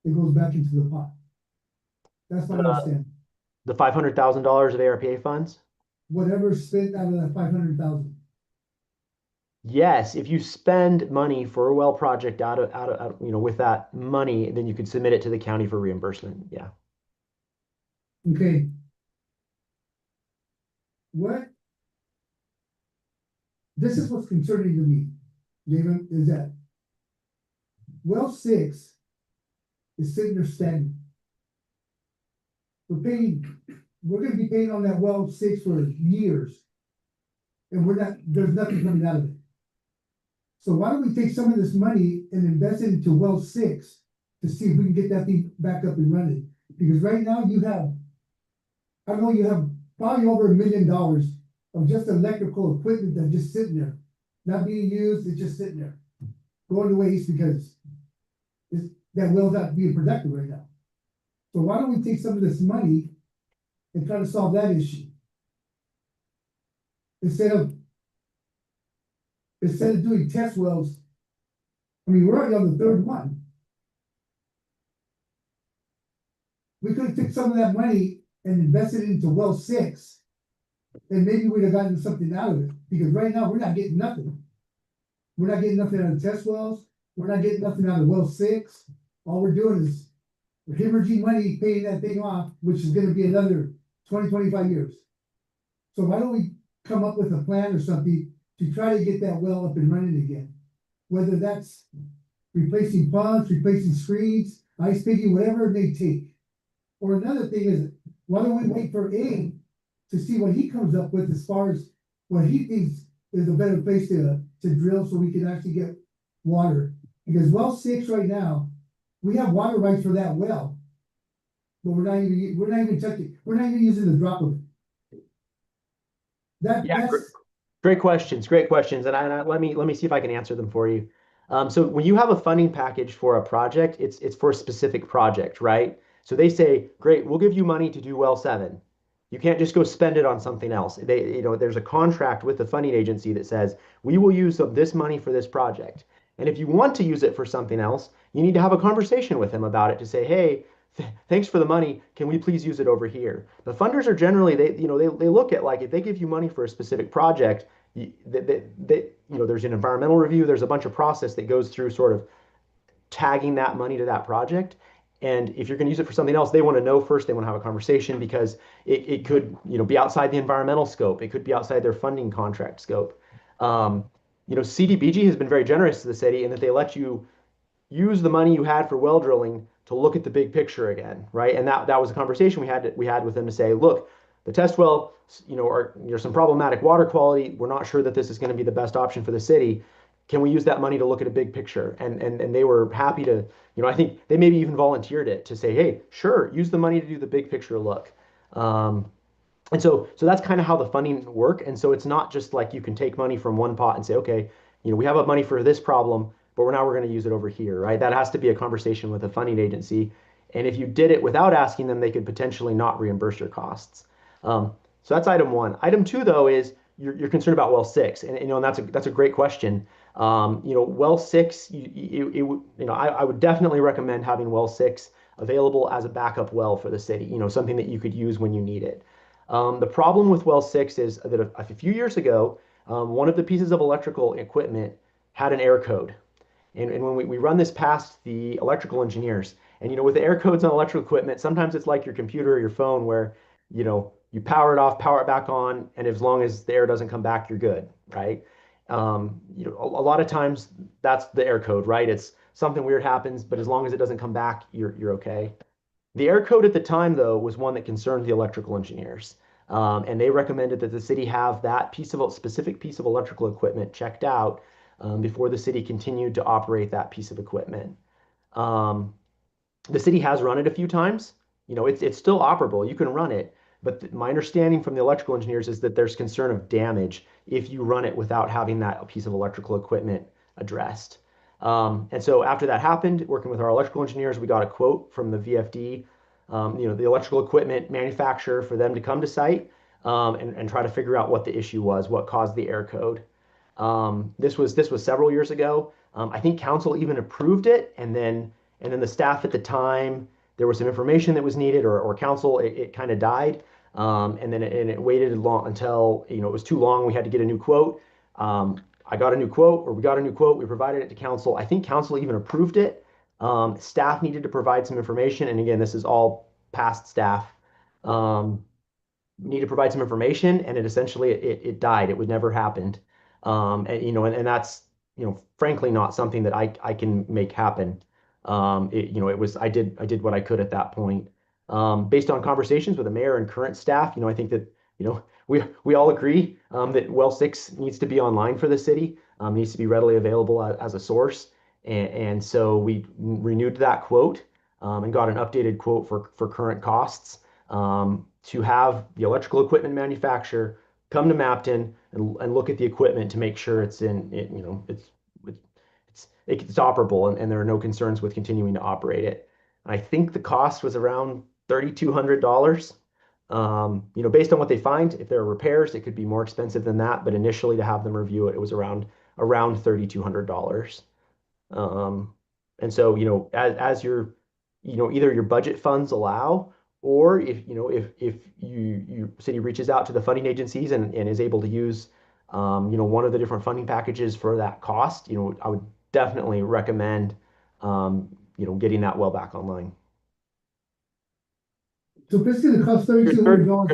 it goes back into the pot. That's my understanding. The $500,000 of ARPA funds? Whatever is spent out of that 500,000. Yes, if you spend money for a well project out of with that money, then you could submit it to the county for reimbursement. Yeah. Okay. What? This is what's concerning to me, David, is that well 6 is sitting there standing. We're gonna be paying on that well 6 for years. And there's nothing coming out of it. So why don't we take some of this money and invest it into well 6 to see if we can get that thing back up and running? Because right now you have probably over $1 million of just electrical equipment that's just sitting there, not being used, it's just sitting there, going to waste because that well's not being productive right now. So why don't we take some of this money and try to solve that issue? Instead of doing test wells, I mean, we're already on the 3rd one. We could have took some of that money and invested it into well 6, and maybe we'd have gotten something out of it. Because right now, we're not getting nothing. We're not getting nothing out of test wells. We're not getting nothing out of well 6. All we're doing is we're hemorrhaging money, paying that thing off, which is gonna be another 20, 25 years. So why don't we come up with a plan or something to try to get that well up and running again? Whether that's replacing pumps, replacing screens, ice pigging, whatever it may take. Or another thing is, why don't we wait for Abe to see what he comes up with as far as what he thinks is a better place to drill so we can actually get water? Because well 6 right now, we have water rights for that well. But we're not even touching, we're not even using the drop of it. That's Great questions. And let me see if I can answer them for you. So when you have a funding package for a project, it's for a specific project, right? So they say, great, we'll give you money to do well 7. You can't just go spend it on something else. There's a contract with the funding agency that says, we will use this money for this project. And if you want to use it for something else, you need to have a conversation with them about it to say, hey, thanks for the money. Can we please use it over here? The funders are generally, they look at, like, if they give you money for a specific project, there's an environmental review, there's a bunch of process that goes through sort of tagging that money to that project. And if you're going to use it for something else, they want to know first, they want to have a conversation because it could, be outside the environmental scope. It could be outside their funding contract scope. CDBG has been very generous to the city in that they let you use the money you had for well drilling to look at the big picture again, right? And that was a conversation we had with them to say, look, the test well, there's some problematic water quality. We're not sure that this is going to be the best option for the city. Can we use that money to look at a big picture? And they were happy to, I think they maybe even volunteered it to say, hey, sure, use the money to do the big picture look. And so that's kind of how the funding work. And so it's not just like you can take money from one pot and say, okay, we have money for this problem, but we're going to use it over here, right? That has to be a conversation with a funding agency. And if you did it without asking them, they could potentially not reimburse your costs. So that's item 1. Item 2, though, is you're concerned about well 6, and that's a great question. Well 6, I would definitely recommend having well 6 available as a backup well for the city. Something that you could use when you need it. The problem with well 6 is that a few years ago, one of the pieces of electrical equipment had an error code. And when we run this past the electrical engineers, and with the error codes on electrical equipment, sometimes it's like your computer or your phone where, you power it off, power it back on, and as long as the air doesn't come back, you're good, right? A lot of times that's the error code, right? It's something weird happens, but as long as it doesn't come back, you're okay. The error code at the time, though, was one that concerned the electrical engineers. And they recommended that the city have that specific piece of electrical equipment checked out before the city continued to operate that piece of equipment. The city has run it a few times. It's still operable. You can run it. But my understanding from the electrical engineers is that there's concern of damage if you run it without having that piece of electrical equipment addressed. And so after that happened, working with our electrical engineers, we got a quote from the VFD, the electrical equipment manufacturer, for them to come to site and try to figure out what the issue was, what caused the error code. This was several years ago. I think council even approved it, and then the staff at the time, there was some information that was needed, or council, it kind of died. And then it waited long until, it was too long. We had to get a new quote. We got a new quote. We provided it to council. I think council even approved it. Staff needed to provide some information. And again, this is all past staff. Need to provide some information, and it essentially it died. It would never happened. And that's, frankly, not something that I can make happen. I did what I could at that point. Based on conversations with the mayor and current staff, I think that, we all agree that well 6 needs to be online for the city, needs to be readily available as a source. And so we renewed that quote and got an updated quote for current costs, to have the electrical equipment manufacturer come to Mapton and look at the equipment to make sure it's operable, and there are no concerns with continuing to operate it. I think the cost was around $3,200. Based on what they find, if there are repairs, it could be more expensive than that. But initially, to have them review it, it was around $3,200. And so, as your, either your budget funds allow, or if you city reaches out to the funding agencies and is able to use, one of the different funding packages for that cost, I would definitely recommend, getting that well back online. So if it's gonna cost $3,200.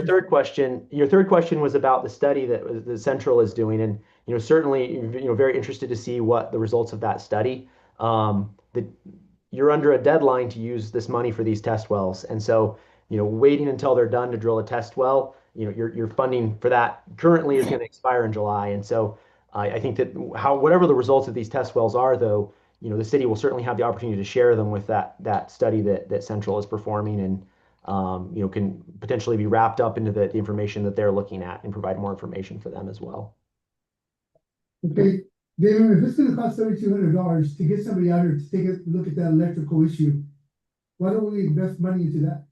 Your third question was about the study that the Central is doing, and certainly very interested to see what the results of that study. You're under a deadline to use this money for these test wells, and so waiting until they're done to drill a test well, your funding for that currently is going to expire in July, and so I think that whatever the results of these test wells are, though, the city will certainly have the opportunity to share them with that study that Central is performing, and can potentially be wrapped up into the information that they're looking at and provide more information for them as well. Okay, David, if it's gonna cost $3,200 to get somebody out here to take a look at that electrical issue, why don't we invest money into that?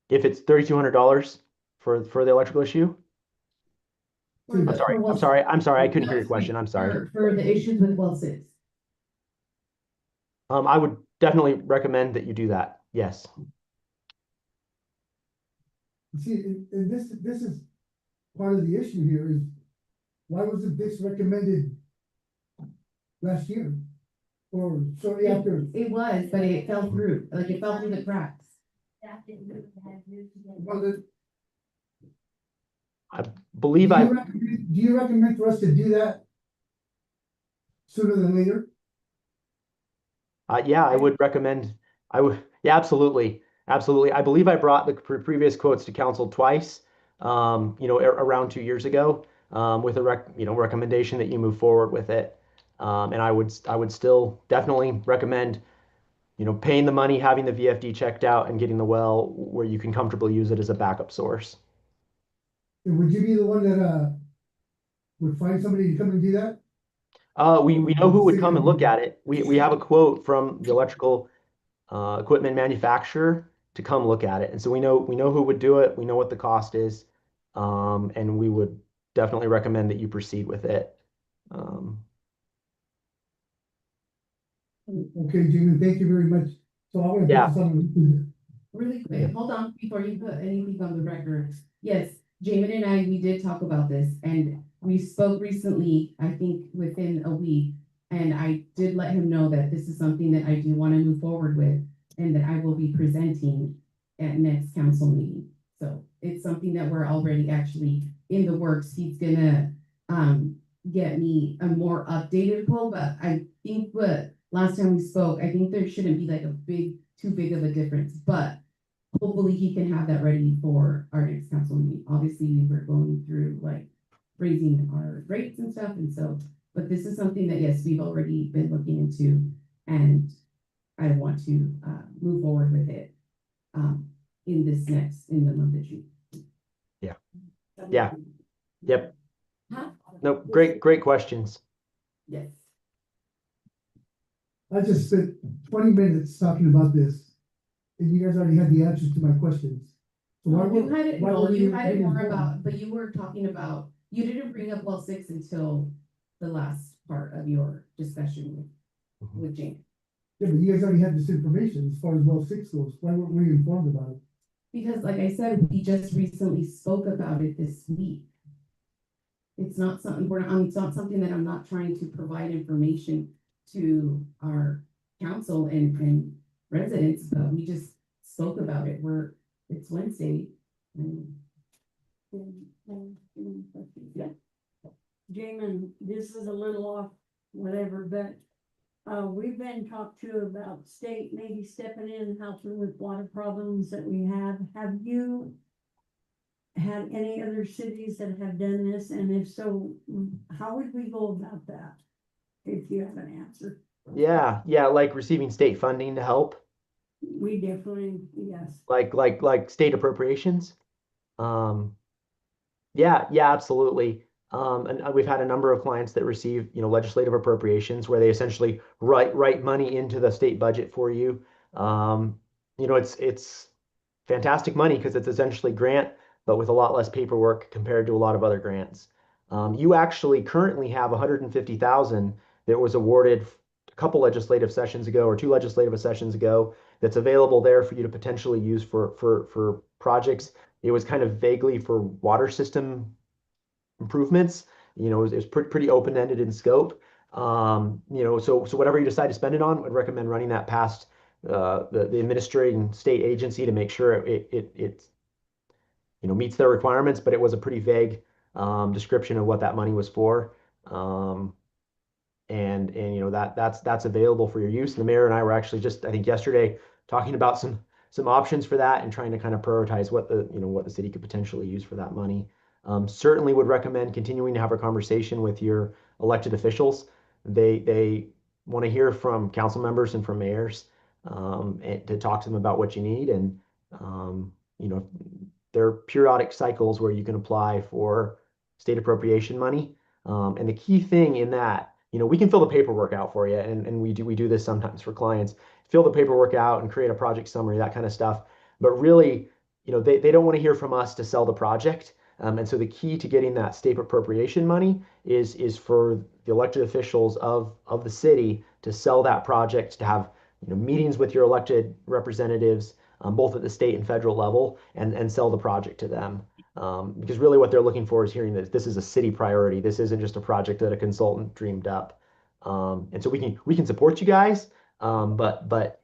If it's $3,200 for the electrical issue? I'm sorry. I couldn't hear your question. I'm sorry. For the issues with well 6. I would definitely recommend that you do that. Yes. See, and this is part of the issue here is, why wasn't this recommended last year? Or shortly after? It was, but it fell through, it fell through the cracks. Well, I believe do you recommend for us to do that sooner than later? Yeah, I would recommend. Yeah, absolutely. Absolutely. I believe I brought the previous quotes to council twice, around 2 years ago, with a recommendation that you move forward with it. And I would still definitely recommend, paying the money, having the VFD checked out, and getting the well where you can comfortably use it as a backup source. And would you be the one that would find somebody to come and do that? We know who would come and look at it. We have a quote from the electrical equipment manufacturer to come look at it, and so we know who would do it. We know what the cost is, and we would definitely recommend that you proceed with it. Okay, Jimmy, thank you very much. So I want to Yeah. put something. Really quick, hold on, before you put anything on the record. Yes, Jamin and we did talk about this, and we spoke recently, I think within a week. And I did let him know that this is something that I do want to move forward with, and that I will be presenting at next council meeting. So it's something that we're already actually in the works. He's gonna get me a more updated quote, but I think last time we spoke, I think there shouldn't be too big of a difference, but hopefully he can have that ready for our next council meeting. Obviously, we were going through raising our rates and stuff, and so, but this is something that, yes, we've already been looking into, and I want to move forward with it in the month of June. Yeah. Yep. Huh? No, great questions. Yes. I just spent 20 minutes talking about this, and you guys already had the answers to my questions. So why You were- had it, why no, were you had it getting more informed? about, but you were talking about, you didn't bring up well 6 until the last part of your discussion with Jane. Yeah, but you guys already had this information as far as well 6 goes. Why weren't we informed about it? Because like I said, we just recently spoke about it this week. It's not something, it's not something that I'm not trying to provide information to our council and residents, but we just spoke about it. It's Wednesday. And Yeah. Jamin, this is a little off, whatever, but, we've been talked to about state maybe stepping in and helping with water problems that we have. Have you had any other cities that have done this? And if so, how would we go about that? If you have an answer, Yeah, like receiving state funding to help, we definitely, yes. like state appropriations. Yeah, absolutely. And we've had a number of clients that receive, legislative appropriations where they essentially write money into the state budget for you. It's fantastic money because it's essentially grant, but with a lot less paperwork compared to a lot of other grants. You actually currently have 150,000 that was awarded a couple legislative sessions ago or 2 legislative sessions ago that's available there for you to potentially use for projects. It was kind of vaguely for water system improvements. It was pretty open-ended in scope. So whatever you decide to spend it on, I'd recommend running that past the administrating state agency to make sure it meets their requirements, but it was a pretty vague description of what that money was for. And that's available for your use. And the mayor and I were actually just, I think yesterday, talking about some options for that and trying to kind of prioritize what the city could potentially use for that money. Certainly would recommend continuing to have a conversation with your elected officials. They want to hear from council members and from mayors, and to talk to them about what you need. And there are periodic cycles where you can apply for state appropriation money. And the key thing in that, we can fill the paperwork out for you, and we do this sometimes for clients. Fill the paperwork out and create a project summary, that kind of stuff. But really, they don't want to hear from us to sell the project. And so the key to getting that state appropriation money is for the elected officials of the city to sell that project, to have meetings with your elected representatives, both at the state and federal level, and sell the project to them. Because really what they're looking for is hearing that this is a city priority. This isn't just a project that a consultant dreamed up. And so we can support you guys, but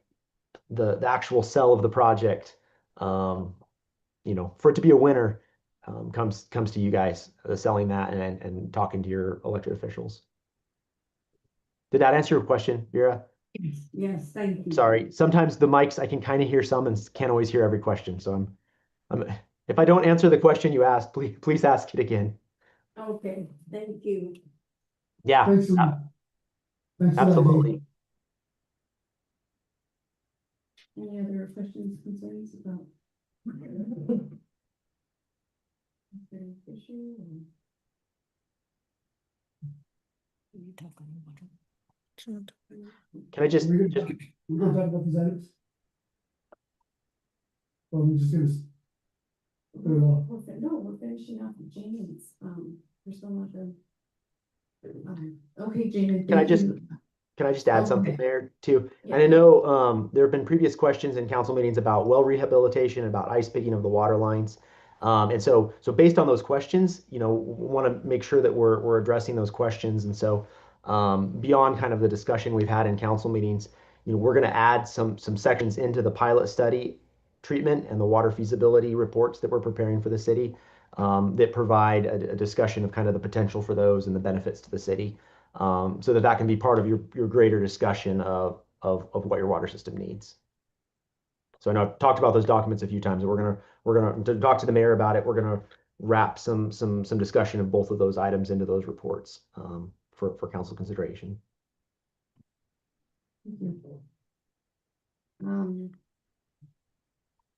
the actual sell of the project, for it to be a winner, comes to you guys selling that and talking to your elected officials. Did that answer your question, Vera? Yes, thank you. Sorry, sometimes the mics, I can kind of hear some and can't always hear every question. So if I don't answer the question you asked, please ask it again. Okay, thank you. Yeah, Thanks a lot. Thanks a lot, Dave. absolutely. Any other questions, concerns about? Issue or? Can I just, We're gonna talk about these items? Or we just gonna put it off? We're finishing off with Jane's, there's so much of. Okay, Jane. Can I just add Oh, something okay. there too? Yeah. And I know there have been previous questions in council meetings about well rehabilitation, about ice picking of the water lines. And so based on those questions, want to make sure that we're addressing those questions. And so beyond kind of the discussion we've had in council meetings, we're going to add some sections into the pilot study treatment and the water feasibility reports that we're preparing for the city, that provide a discussion of kind of the potential for those and the benefits to the city, so that can be part of your greater discussion of what your water system needs. So I know I've talked about those documents a few times, and we're gonna talk to the mayor about it. We're gonna wrap some discussion of both of those items into those reports, for council consideration.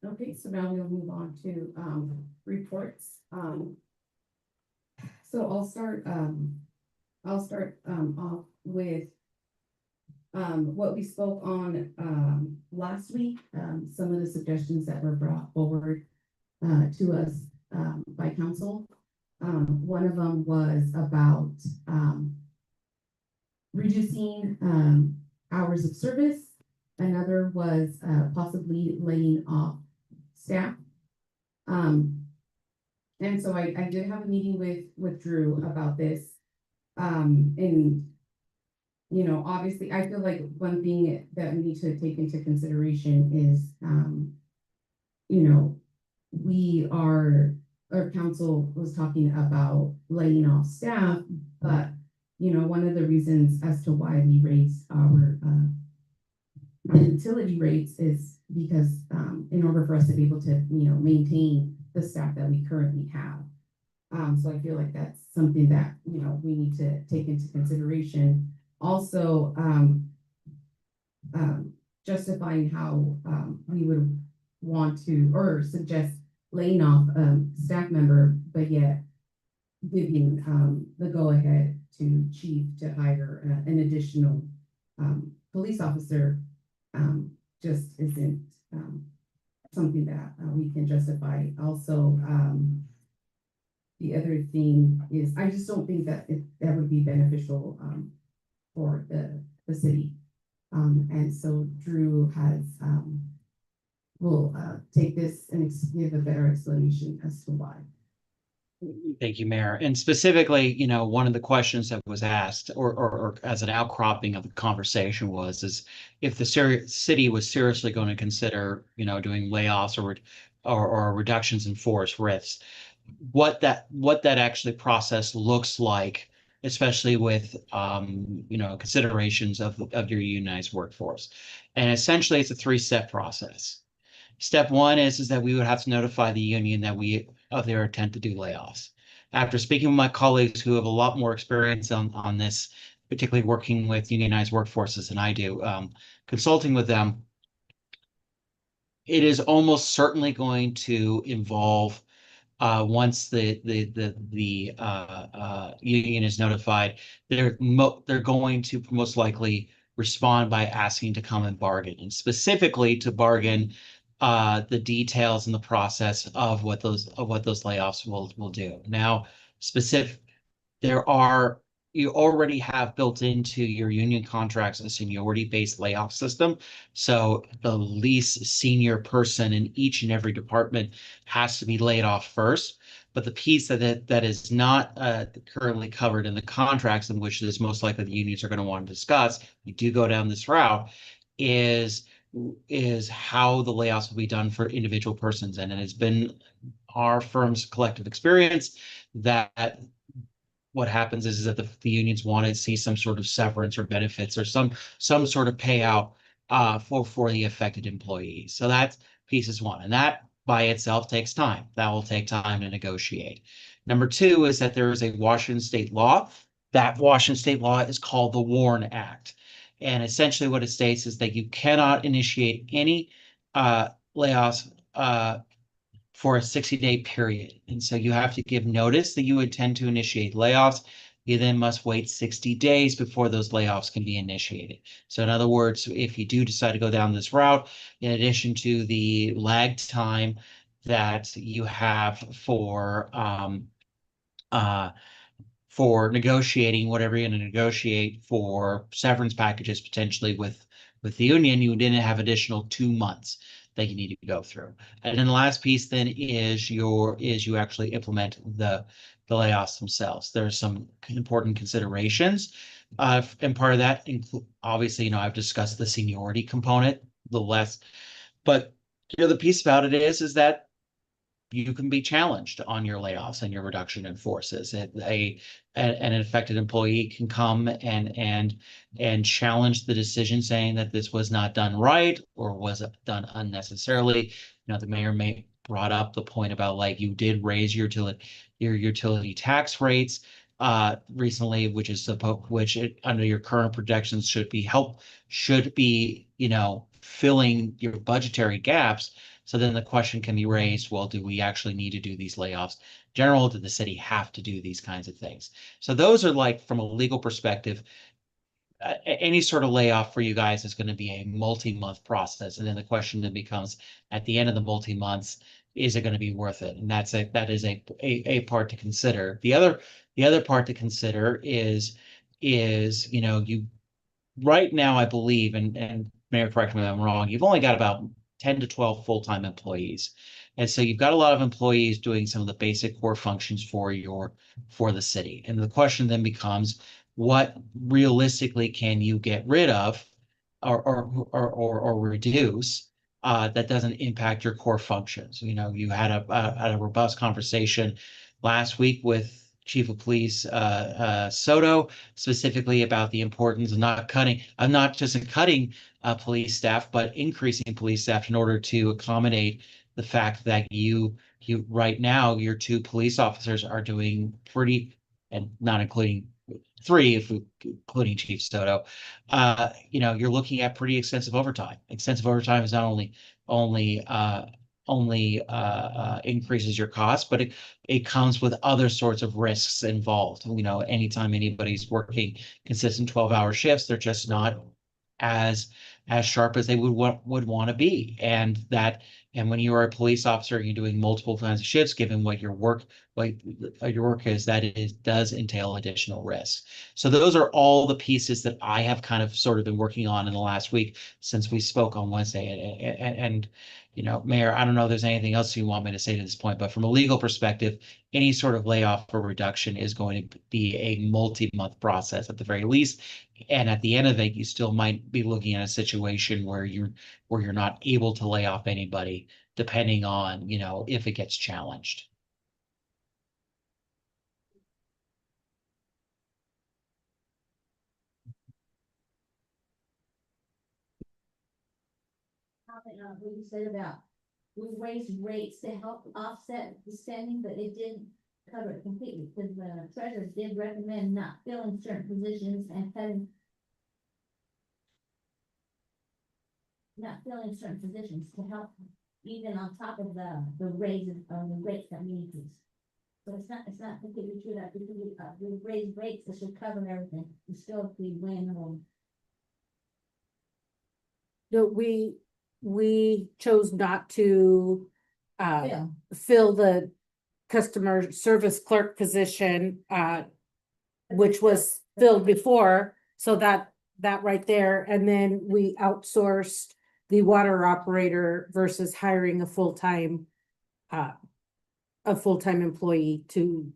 Okay, so now we'll move on to reports. So I'll start off with What we spoke on, last week, some of the suggestions that were brought forward, to us, by council. One of them was about, reducing, hours of service. Another was, possibly laying off staff. And so I did have a meeting with Drew about this. And, you know, obviously, I feel like one thing that we need to take into consideration is, you know, our council was talking about laying off staff, but, you know, one of the reasons as to why we raised our utility rates is because, in order for us to be able to, you know, maintain the staff that we currently have. So I feel like that's something that, you know, we need to take into consideration. Also, justifying how, we would want to, or suggest laying off, staff member, but yet giving, the go-ahead to chief to hire, an additional, police officer, just isn't, something that, we can justify. Also, the other thing is, I just don't think that that would be beneficial, for the city. And so Drew has, will, take this and give a better explanation as to why. Thank you, Mayor. And specifically, you know, one of the questions that was asked, or as an outcropping of the conversation is if the city was seriously going to consider, you know, doing layoffs or reductions in force risks, what that actually process looks like, especially with, you know, considerations of your unionized workforce. And essentially, it's a 3-step process. Step one is that we would have to notify the union of their intent to do layoffs. After speaking with my colleagues who have a lot more experience on this, particularly working with unionized workforces than I do, consulting with them, it is almost certainly going to involve, once the union is notified, they're going to most likely respond by asking to come and bargain, and specifically to bargain the details and the process of what those layoffs will do. Now, you already have built into your union contracts a seniority-based layoff system. So the least senior person in each and every department has to be laid off first. But the piece that is not currently covered in the contracts, in which is most likely the unions are going to want to discuss, you do go down this route, is how the layoffs will be done for individual persons. And it has been our firm's collective experience that what happens is that the unions want to see some sort of severance or benefits or some sort of payout for the affected employees. So that's piece one. And that by itself takes time. That will take time to negotiate. Number two is that there is a Washington state law. That Washington state law is called the WARN Act. And essentially what it states is that you cannot initiate any layoffs for a 60-day period. And so you have to give notice that you intend to initiate layoffs. You then must wait 60 days before those layoffs can be initiated. So in other words, if you do decide to go down this route, in addition to the lag time that you have for negotiating whatever you're going to negotiate for severance packages potentially with the union, you didn't have additional 2 months that you need to go through. And then the last piece then is you actually implement the layoffs themselves. There's some important considerations. And part of that obviously, you know, I've discussed the seniority component, but you know, the piece about it is that you can be challenged on your layoffs and your reduction in forces. An affected employee can come and challenge the decision, saying that this was not done right or was done unnecessarily. You know, the mayor may brought up the point about, like, you did raise your utility tax rates recently, which under your current projections should be, you know, filling your budgetary gaps. So then the question can be raised, well, do we actually need to do these layoffs? General, did the city have to do these kinds of things? So those are, like, from a legal perspective, any sort of layoff for you guys is going to be a multi-month process. And then the question then becomes, at the end of the multi-months, is it going to be worth it? And that is a part to consider. The other part to consider is, you right now, I believe, and Mayor, correct me if I'm wrong, you've only got about 10 to 12 full-time employees. And so you've got a lot of employees doing some of the basic core functions for the city. And the question then becomes, what realistically can you get rid of or reduce that doesn't impact your core functions? You had a robust conversation last week with Chief of Police Soto, specifically about the importance of not just cutting police staff, but increasing police staff in order to accommodate the fact that you right now your 2 police officers are doing pretty, and not including 3, if including Chief Soto, you're looking at pretty extensive overtime. Extensive overtime is not only increases your cost, but it comes with other sorts of risks involved. Anytime anybody's working consistent 12-hour shifts, they're just not as sharp as they would want to be. And when you are a police officer and you're doing multiple kinds of shifts, given what your work is, does entail additional risks. So those are all the pieces that I have kind of sort of been working on in the last week since we spoke on Wednesday. And Mayor, I don't know if there's anything else you want me to say to this point, but from a legal perspective, any sort of layoff or reduction is going to be a multi-month process at the very least. And at the end of it, you still might be looking at a situation where you're not able to lay off anybody, depending on, if it gets challenged. Comment on what you said about we raised rates to help offset the spending, but it didn't cover it completely, because the treasurer did recommend not filling certain positions and not filling certain positions to help even on top of the raises or the rates that we increase. So it's not completely true that we raise rates that should cover everything. We still be weighing the whole. No, we chose not to Yeah. fill the customer service clerk position, which was filled before, so that right there, and then we outsourced the water operator versus hiring a full-time employee to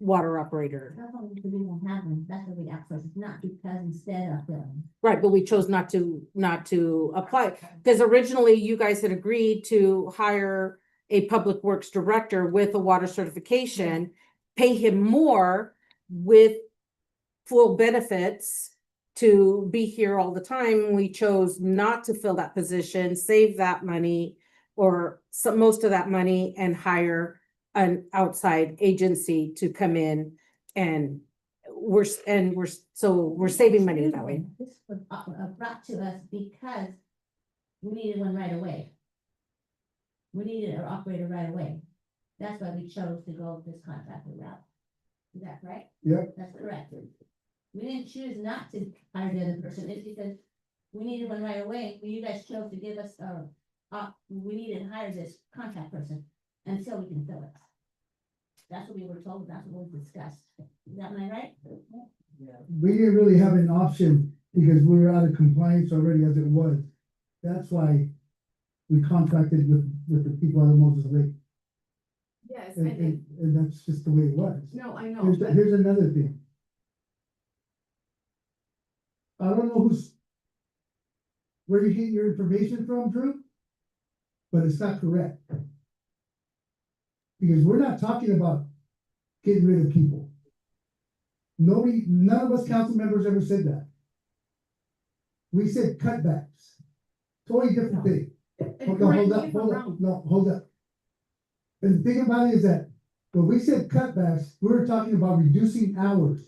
water operator. That's what we don't have them. That's what we outsource. It's not because instead of filling. Right, but we chose not to apply, because originally you guys had agreed to hire a public works director with a water certification, pay him more with full benefits to be here all the time. We chose not to fill that position, save that money or most of that money, and hire an outside agency to come in, and we're saving money that way. This was brought to us because we needed one right away. We needed an operator right away. That's why we chose to go this contractor route. Is that correct? Yep. That's correct. We didn't choose not to hire the other person. It's because we needed one right away. You guys chose to give us, we needed to hire this contract person until we can fill it. That's what we were told. That's what we discussed. Is that right? We didn't really have an option because we were out of compliance already as it was. That's why we contracted with the people out of Moses Lake. Yes, And that's just the way it was. no, I know, Here's another thing. I don't know where you get your information from, Drew, but it's not correct. Because we're not talking about getting rid of people. None of us council members ever said that. We said cutbacks. Totally different thing. Hold up. And the thing about it is that when we said cutbacks, we were talking about reducing hours.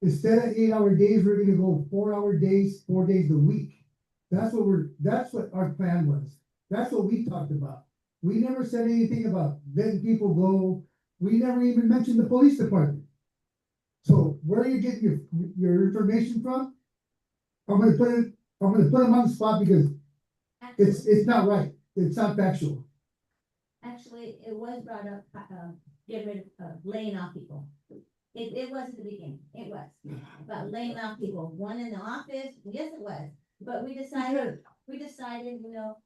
Instead of 8-hour days, we're gonna go 4-hour days, 4 days a week. That's what our plan was. That's what we talked about. We never said anything about letting people go. We never even mentioned the police department. So where are you getting your information from? I'm gonna put it, I'm gonna put him on the spot because it's not right, it's not factual. Actually, it was brought up, get rid of, laying off people. It was at the beginning, it was, about laying off people, one in the office, yes, it was. But we decided, you know,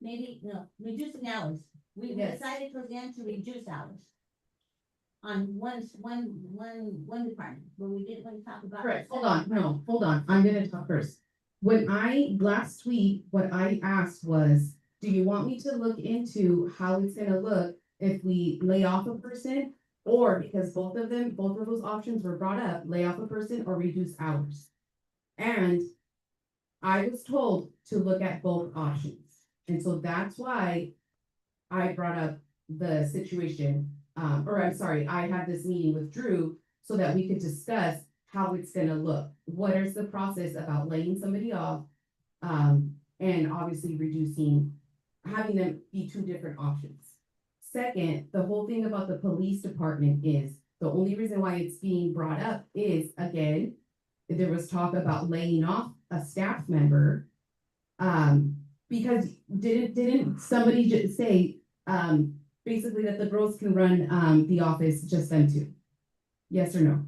maybe, you know, reducing hours. We Yes. decided for them to reduce hours. On one department, but we didn't want to talk about. Correct, the hold second on, no, hold on, I'm gonna talk first. When last week, what I asked was, do you want me to look into how it's gonna look if we lay off a person? Or because both of those options were brought up, lay off a person or reduce hours. And I was told to look at both options, and so that's why I brought up the situation, or I'm sorry, I had this meeting with Drew so that we could discuss how it's gonna look. What is the process about laying somebody off? And obviously having them be two different options. Second, the whole thing about the police department is, the only reason why it's being brought up is, again, there was talk about laying off a staff member. Because didn't somebody just say, basically that the girls can run, the office, just them two? Yes or no?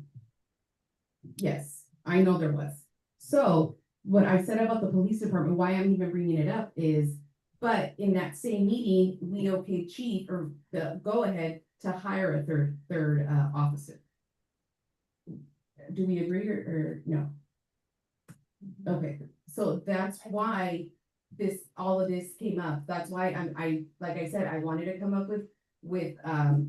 Yes, I know there was. So what I said about the police department, why I'm even bringing it up is, but in that same meeting, we okayed chief or the go ahead to hire a third officer. Do we agree or no? Okay, so that's why all of this came up. That's why like I said, I wanted to come up with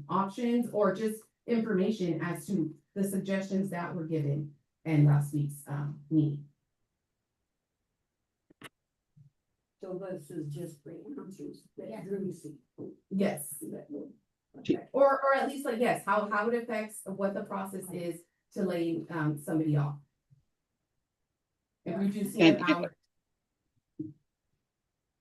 options or just information as to the suggestions that were given in last week's meeting. So this is just for answers that Yes. Drew see. Yes, Okay. or at least like, yes, how it affects what the process is to lay somebody off. And reducing And- the hours.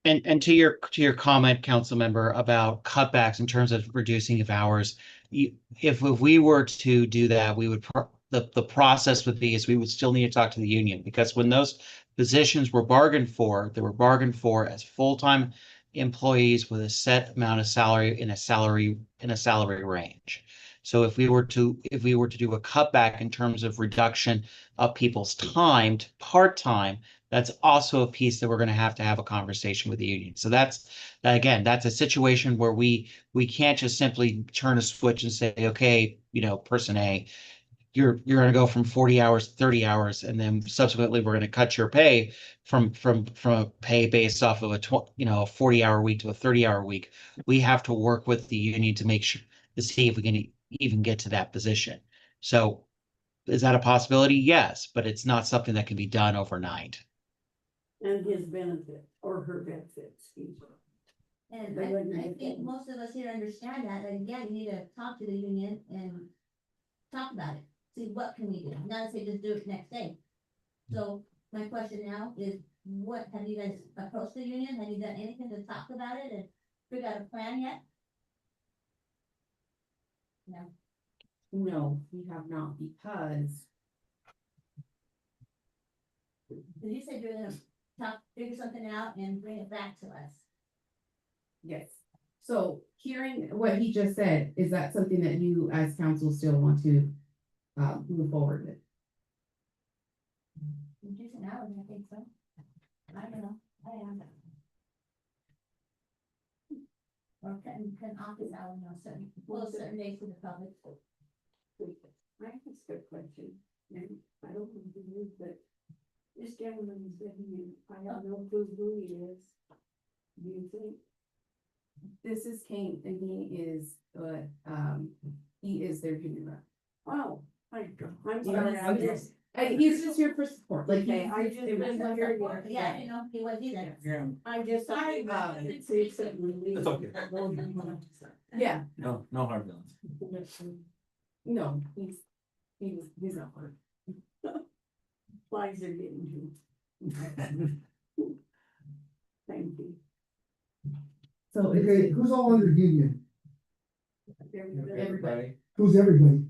And to your comment, council member, about cutbacks in terms of reducing of hours, if we were to do that, we would the process would be is we would still need to talk to the union, because when those positions were bargained for, they were bargained for as full-time employees with a set amount of salary in a salary range. So if we were to do a cutback in terms of reduction of people's time to part-time, that's also a piece that we're going to have a conversation with the union. So that's a situation where we can't just simply turn a switch and say, okay, you know, person A, you're going to go from 40 hours to 30 hours, and then subsequently we're going to cut your pay from a pay based off of a 40-hour week to a 30-hour week. We have to work with the union to make sure to see if we can even get to that position. So is that a possibility? Yes, but it's not something that can be done overnight. And his benefit or her benefit, excuse me. And They wouldn't I make think it. most of us here understand that, and again, you need to talk to the union and talk about it, see what can we do, not say just do it next day. So my question now is, what, have you guys approached the union, have you done anything to talk about it and figure out a plan yet? No, No, we have not, because you said you're gonna figure something out and bring it back to us. yes. So hearing what he just said, is that something that you as council still want to move forward with? Reducing hours, I think so. I don't know, I am. Or can office hours, no, certain days to the public. I have a good question, and I don't know who it is, but this gentleman is living in, I have no clue who he is. Do you think? This is Kane, and he is their union rep. Oh, I'm Yeah, sorry, I just. He's just here for support, like, Okay, I just. it was wasn't here yet. Yeah, you know, he was either. Yeah. I just. Sorry. Say something. That's okay. yeah, No hard feelings. no, he's not hard. Flies are getting to. Thank you. So Okay, who's all under union? Everybody. Who's everybody?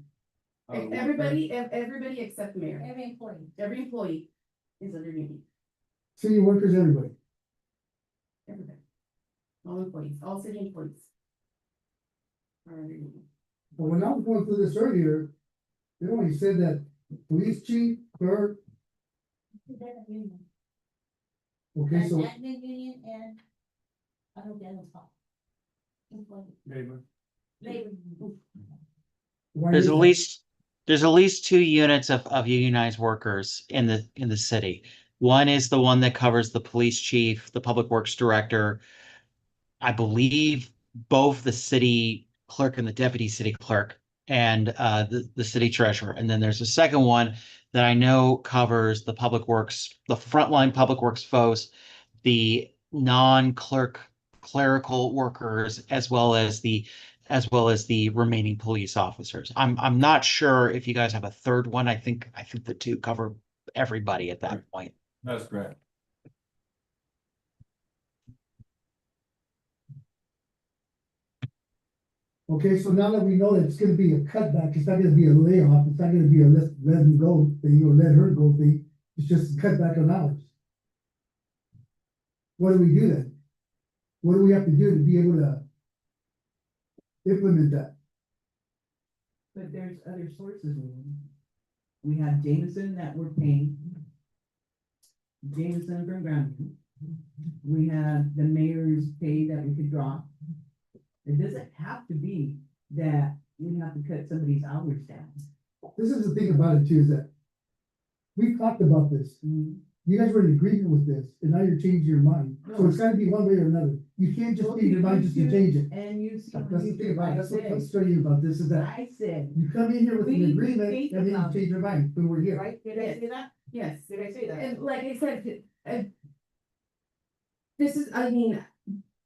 Everybody except the mayor, Every employee. every employee is underneath City workers, everybody. everybody. All employees, all city employees. Are underneath. But when I was going through this earlier, they only said that police chief, clerk, okay, so. Admin union and. I don't get it. Neighbor. why There's is at that? least 2 units of unionized workers in the city. One is the one that covers the police chief, the public works director. I believe both the city clerk and the deputy city clerk and the city treasurer. And then there's a second one that I know covers the public works, the frontline public works folks, the non-clerk clerical workers, as well as the remaining police officers. I'm not sure if you guys have a third one. I think the 2 cover everybody at that point. That's correct. Okay, so now that we know that it's gonna be a cutback, it's not gonna be a layoff, it's not gonna be a let him go thing or let her go thing, it's just a cutback on hours. What do we do then? What do we have to do to be able to implement that? But there's other sources. We have Jameson that we're paying. Jameson from Grandview. We have the mayor's pay that we could drop. It doesn't have to be that we have to cut somebody's hours down. This is the thing about it too, is that we've talked about this. You guys were in agreement with this, and now you're changing your mind. So it's gotta be one way or another. You can't just change your mind just to change it. And you see. That's the thing about it. That's what frustrating about this is that I said, you come in here with We an need to agreement think and then about you change your mind when we're here. right? Did I say that? Yes. Did I say that? And like I said, this is, I mean,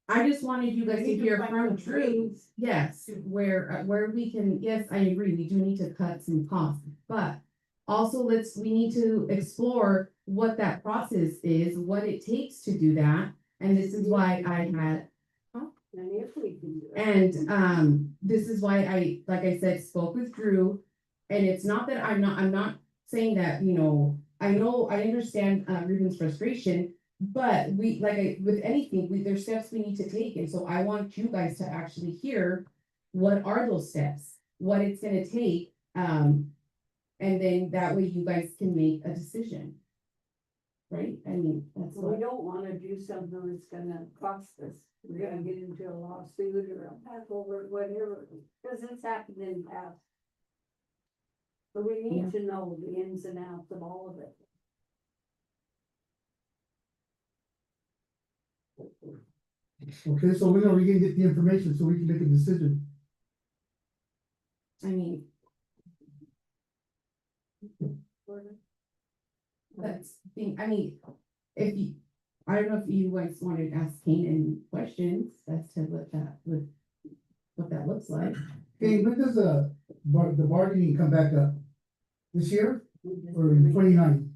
I just wanted you guys We to need to hear find from some Drew, ways. yes, where we can, yes, I agree, we do need to cut some costs, but also we need to explore what that process is, what it takes to do that, and this is why I had, And if we can do it. and this is why I, like I said, spoke with Drew. And it's not that I'm not saying that, you know, I understand Ruben's frustration. But with anything, there's steps we need to take, and so I want you guys to actually hear what are those steps, what it's gonna take, and then that way you guys can make a decision. Right, I mean, that's We what, don't wanna do something that's gonna cost us. We're gonna get into a lawsuit or a battle or whatever, cause it's happened in the past. So we need to know the ins and outs of all of it. Okay, so when are we gonna get the information so we can make a decision? I mean. That's the thing, I mean, I don't know if you guys wanted to ask Kane any questions as to what that looks like. Okay, when does the bargaining come back up? This year or in 29?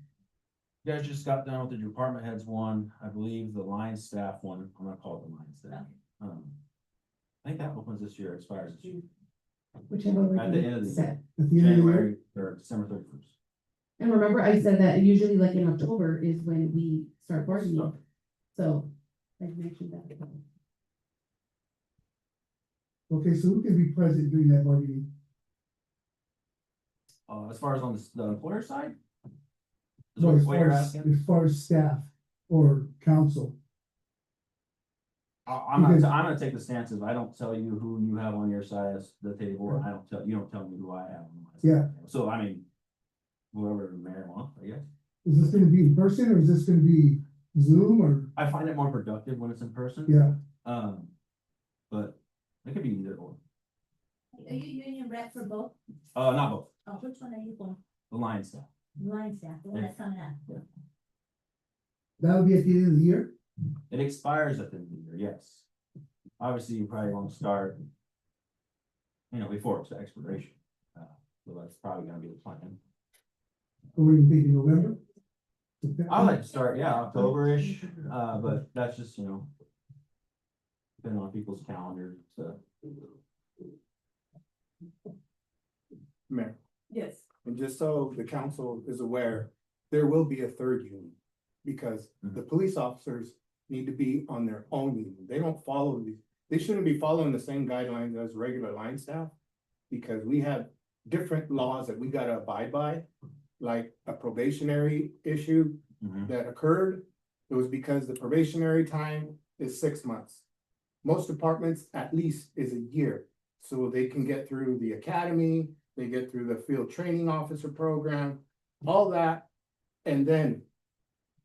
You guys just got done with the department heads one, I believe the line staff one, I'm gonna call it the line staff. I think that opens this year, expires this year, Which I've At the end of already the said. At the end of the year? January or December 31st. And remember, I said that usually like in October is when we start bargaining. So I mentioned that. Okay, so who can be present during that bargaining? As far as on the employer side? Is No, what you're asking? as far as staff or council. I'm gonna take the stances, I don't tell you who you have on your side of the table, and you don't tell me who I have on my side. Yeah. So I mean, whoever the mayor wants, I guess. Is this gonna be in person or is this gonna be Zoom or? I find it more productive when it's in person. Yeah, But it could be either or. Are you union rep for both? Not both, Oh, which one are you for? the line staff. Line staff, the one that's coming up. that'll be at the end of the year? It expires at the end of the year, yes. Obviously, you probably won't start, before it's the expiration. So that's probably gonna be the plan. Or what do you think, in November? I like to start, October-ish, but that's just, depending on people's calendars, so. Mayor, Yes. and just so the council is aware, there will be a third union. Because Mhm. the police officers need to be on their own union. They don't follow they shouldn't be following the same guidelines as regular line staff. Because we have different laws that we gotta abide by, like a probationary issue Mhm. that occurred. It was because the probationary time is 6 months. Most departments at least is a year, so they can get through the academy, they get through the field training officer program, all that. And then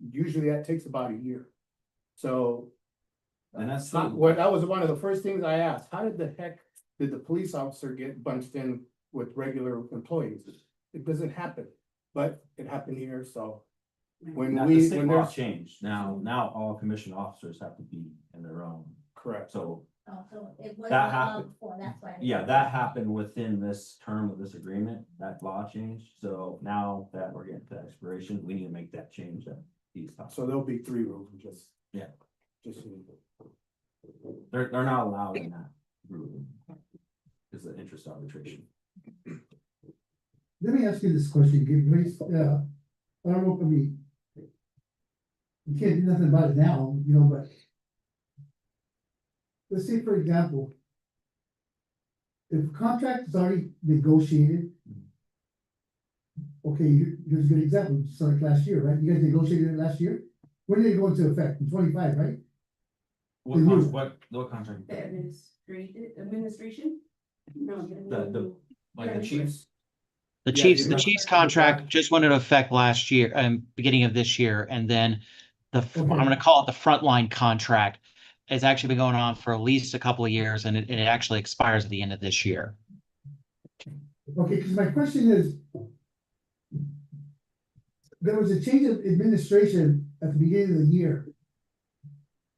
usually that takes about a year. So And that's that was one of the first things I asked, how did the heck did the police officer get bunched in with regular employees? It doesn't happen, but it happened here, so. When Now, the we, state when law there's, changed. Now all commissioned officers have to be in their own. correct, So, Oh, so it wasn't That allowed happened. before, that's why. yeah, that happened within this term of this agreement, that law changed. So now that we're getting to expiration, we need to make that change at these times. so there'll be 3 rules, just. Yeah. Just. They're not allowed in that group. It's the interest arbitration. Let me ask you this question, give race, I don't know, I mean. You can't do nothing about it now, you know, but. Let's say, for example. If contract is already negotiated. Okay, here's a good example, just like last year, right? You guys negotiated it last year? When did it go into effect? In 25, right? What contract? The administration? No, The like the chiefs? The Yeah, Chiefs, you the know- Chiefs contract just went into effect last year, beginning of this year, and then I'm Okay. gonna call it the frontline contract. It's actually been going on for at least a couple of years, and it actually expires at the end of this year. Okay, because my question is. There was a change of administration at the beginning of the year.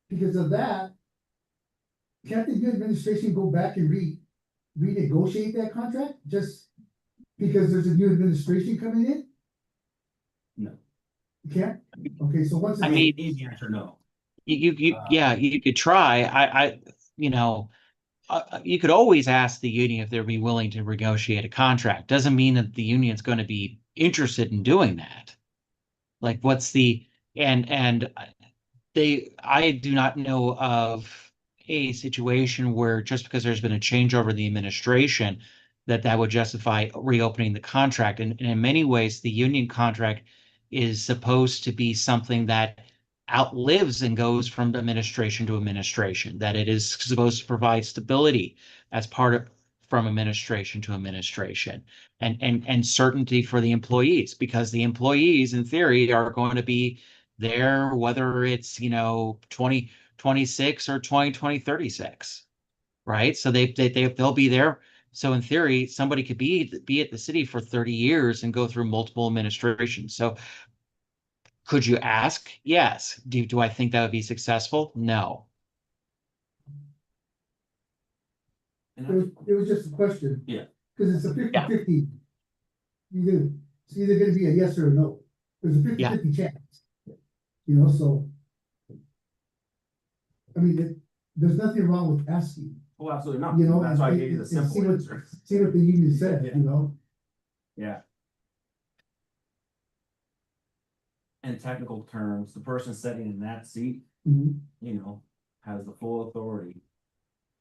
Because of that. Can't the new administration go back and renegotiate that contract, just because there's a new administration coming in? No. You can't? Okay, so once. I mean- Easy answer, no. Yeah, you could try. You know, you could always ask the union if they'd be willing to negotiate a contract. Doesn't mean that the union's going to be interested in doing that. Like, what's the and I do not know of a situation where just because there's been a changeover in the administration that would justify reopening the contract. And in many ways, the union contract is supposed to be something that outlives and goes from administration to administration, that it is supposed to provide stability as part of from administration to administration and certainty for the employees, because the employees in theory are going to be there, whether it's, 2026 or 2036, right? So they'll be there. So in theory, somebody could be at the city for 30 years and go through multiple administrations. So could you ask? Yes. Do I think that would be successful? No. It was just a question. Yeah. Cause it's a 50-50. It's either gonna be a yes or a no. There's a 50-50 chance. You know, so. I mean, there's nothing wrong with asking, Oh, absolutely not. you know. That's why I and- gave you the and simple see what- answer. See what the union said, Yeah. you know? Yeah. In technical terms, the person sitting in that seat, Mhm. has the full authority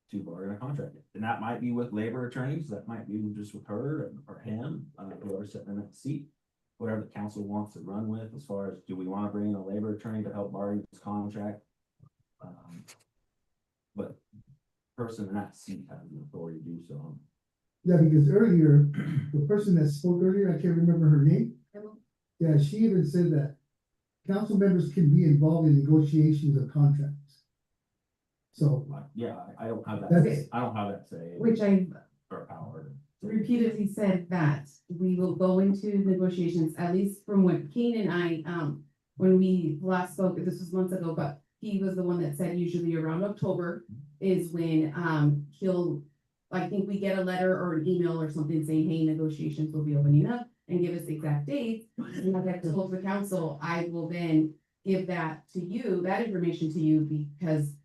to bargain a contract. And that might be with labor attorneys, that might be just with her or him, whoever's sitting in that seat. Whatever the council wants to run with, as far as, do we want to bring in a labor attorney to help bargain this contract? But person in that seat has the authority to do so. Yeah, because earlier, the person that spoke earlier, I can't remember her name. Yeah, she even said that council members can be involved in negotiations of contracts. So, Like, yeah, I don't have that, That's- I don't have that say Which I or power. repeatedly said that we will go into negotiations, at least from what Kane and I, when we last spoke, this was months ago, but he was the one that said usually around October is when, I think we get a letter or an email or something saying, hey, negotiations will be opening up and give us the exact dates. And like I told the council, I will then give that to you, that information to you, because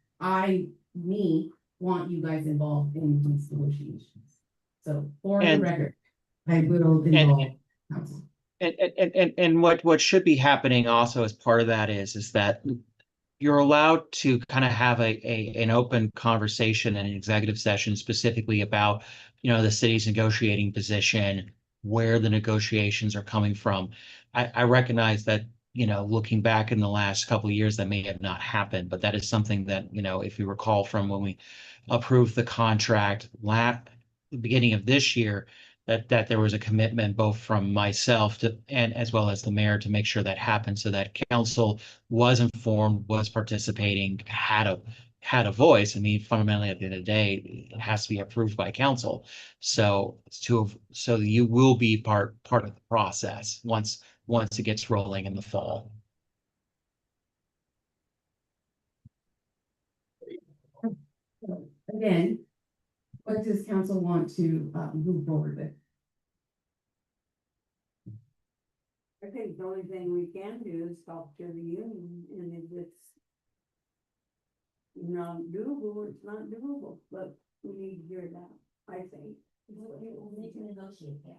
me want you guys involved in these negotiations. So for the And- record, I will involve council. And what should be happening also as part of that is that you're allowed to kind of have an open conversation and an executive session specifically about, the city's negotiating position, where the negotiations are coming from. I recognize that, looking back in the last couple of years, that may have not happened, but that is something that, if you recall from when we approved the contract the beginning of this year, that there was a commitment both from myself and as well as the mayor to make sure that happened so that council was informed, was participating, had a voice. I mean, fundamentally at the end of the day, it has to be approved by council. So you will be part of the process once it gets rolling in the fall. Again, what does council want to move forward with? I think the only thing we can do is talk to the union, and if it's not doable, it's not doable, but we need to hear that, I think. We'll need to negotiate that.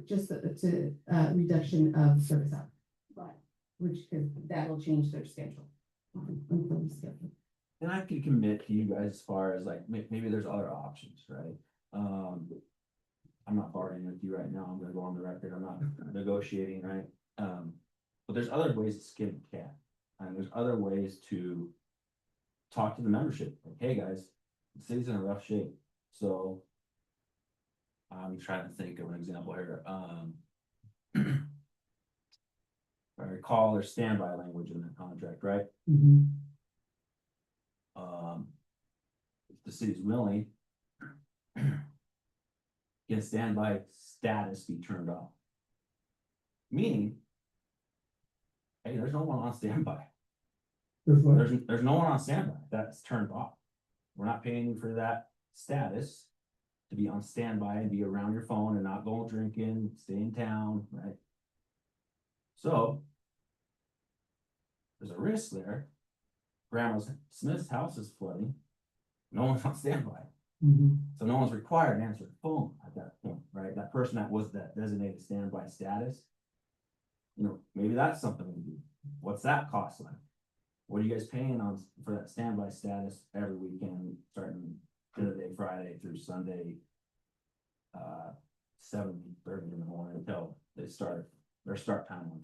Just to reduction of service hours, Right. which that will change their schedule. Schedule. And I can commit to you guys as far as like, maybe there's other options, right? I'm not bargaining with you right now, I'm gonna go on the record, I'm not negotiating, right? But there's other ways to skin the cat, and there's other ways to talk to the membership, like, hey, guys, the city's in a rough shape, so I'm trying to think of an example here, I recall there's standby language in that contract, right? Mhm. If the city's willing, can standby status be turned off? Meaning, hey, there's no one on standby. That's what, There's no one on standby that's turned off. We're not paying you for that status to be on standby and be around your phone and not go drinking, stay in town, right? So there's a risk there. Grandma Smith's house is flooding. No one's on standby. mhm. So no one's required to answer the phone at that point, right? That person that was that designated standby status. Maybe that's something we do. What's that cost like? What are you guys paying on for that standby status every weekend, starting Thursday, Friday through Sunday? 7:30 in the morning until they start their start time.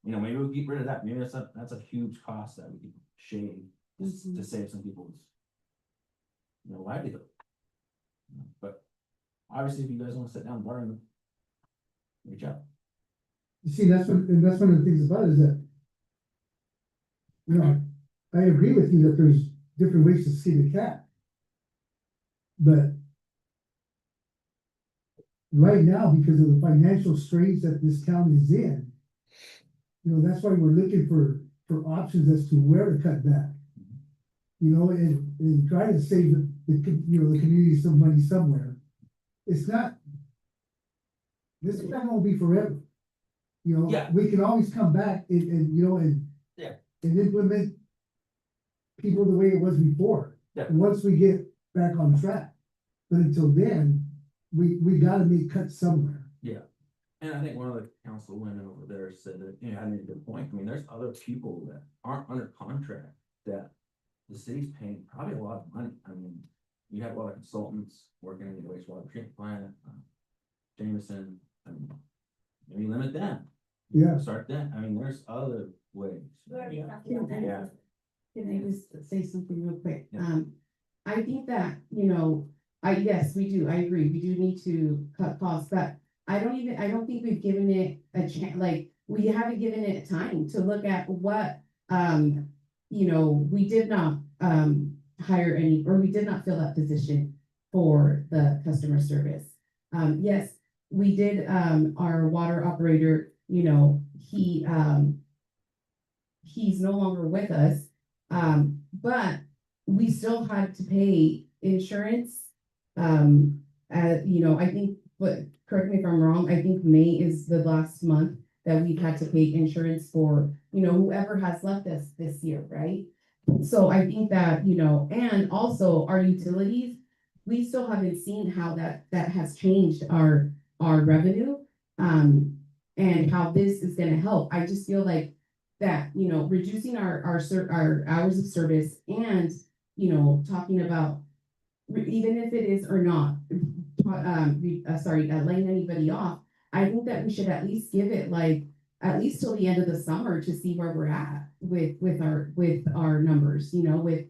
Maybe we'll get rid of that. Maybe that's a huge cost that we can shave to save some people's livelihood. But obviously, if you guys want to sit down and learn, reach out. You see, that's one of the things about it is that, I agree with you that there's different ways to skin the cat. But right now, because of the financial strains that this county is in, that's why we're looking for options as to where to cut back. And try to save the community some money somewhere. It's not, this is not gonna be forever. Yeah. We can always come back and implement people the way it was before. Yeah. Once we get back on track. But until then, we gotta make cuts somewhere. Yeah. And I think one of the council women over there said that, I made a good point. I mean, there's other people that aren't under contract that the city's paying probably a lot of money. I mean, you have a lot of consultants working in the wastewater treatment plant, Jameson, maybe limit them. Yeah. Start that. I mean, there's other ways. Can I just say something real quick? Yeah. I think that, yes, we do, I agree, we do need to cut costs, but I don't think we've given it a chance, like, we haven't given it time to look at what, we did not, hire we did not fill that position for the customer service. Yes, we did, our water operator, he's no longer with us. But we still had to pay insurance. I think, but correct me if I'm wrong, I think May is the last month that we've had to pay insurance for, whoever has left us this year, right? So I think that, and also our utilities, we still haven't seen how that has changed our revenue. And how this is gonna help. I just feel like that, you know, reducing our hours of service and, you know, talking about even if it is or not, laying anybody off, I think that we should at least give it like, at least till the end of the summer to see where we're at with our numbers, you know, with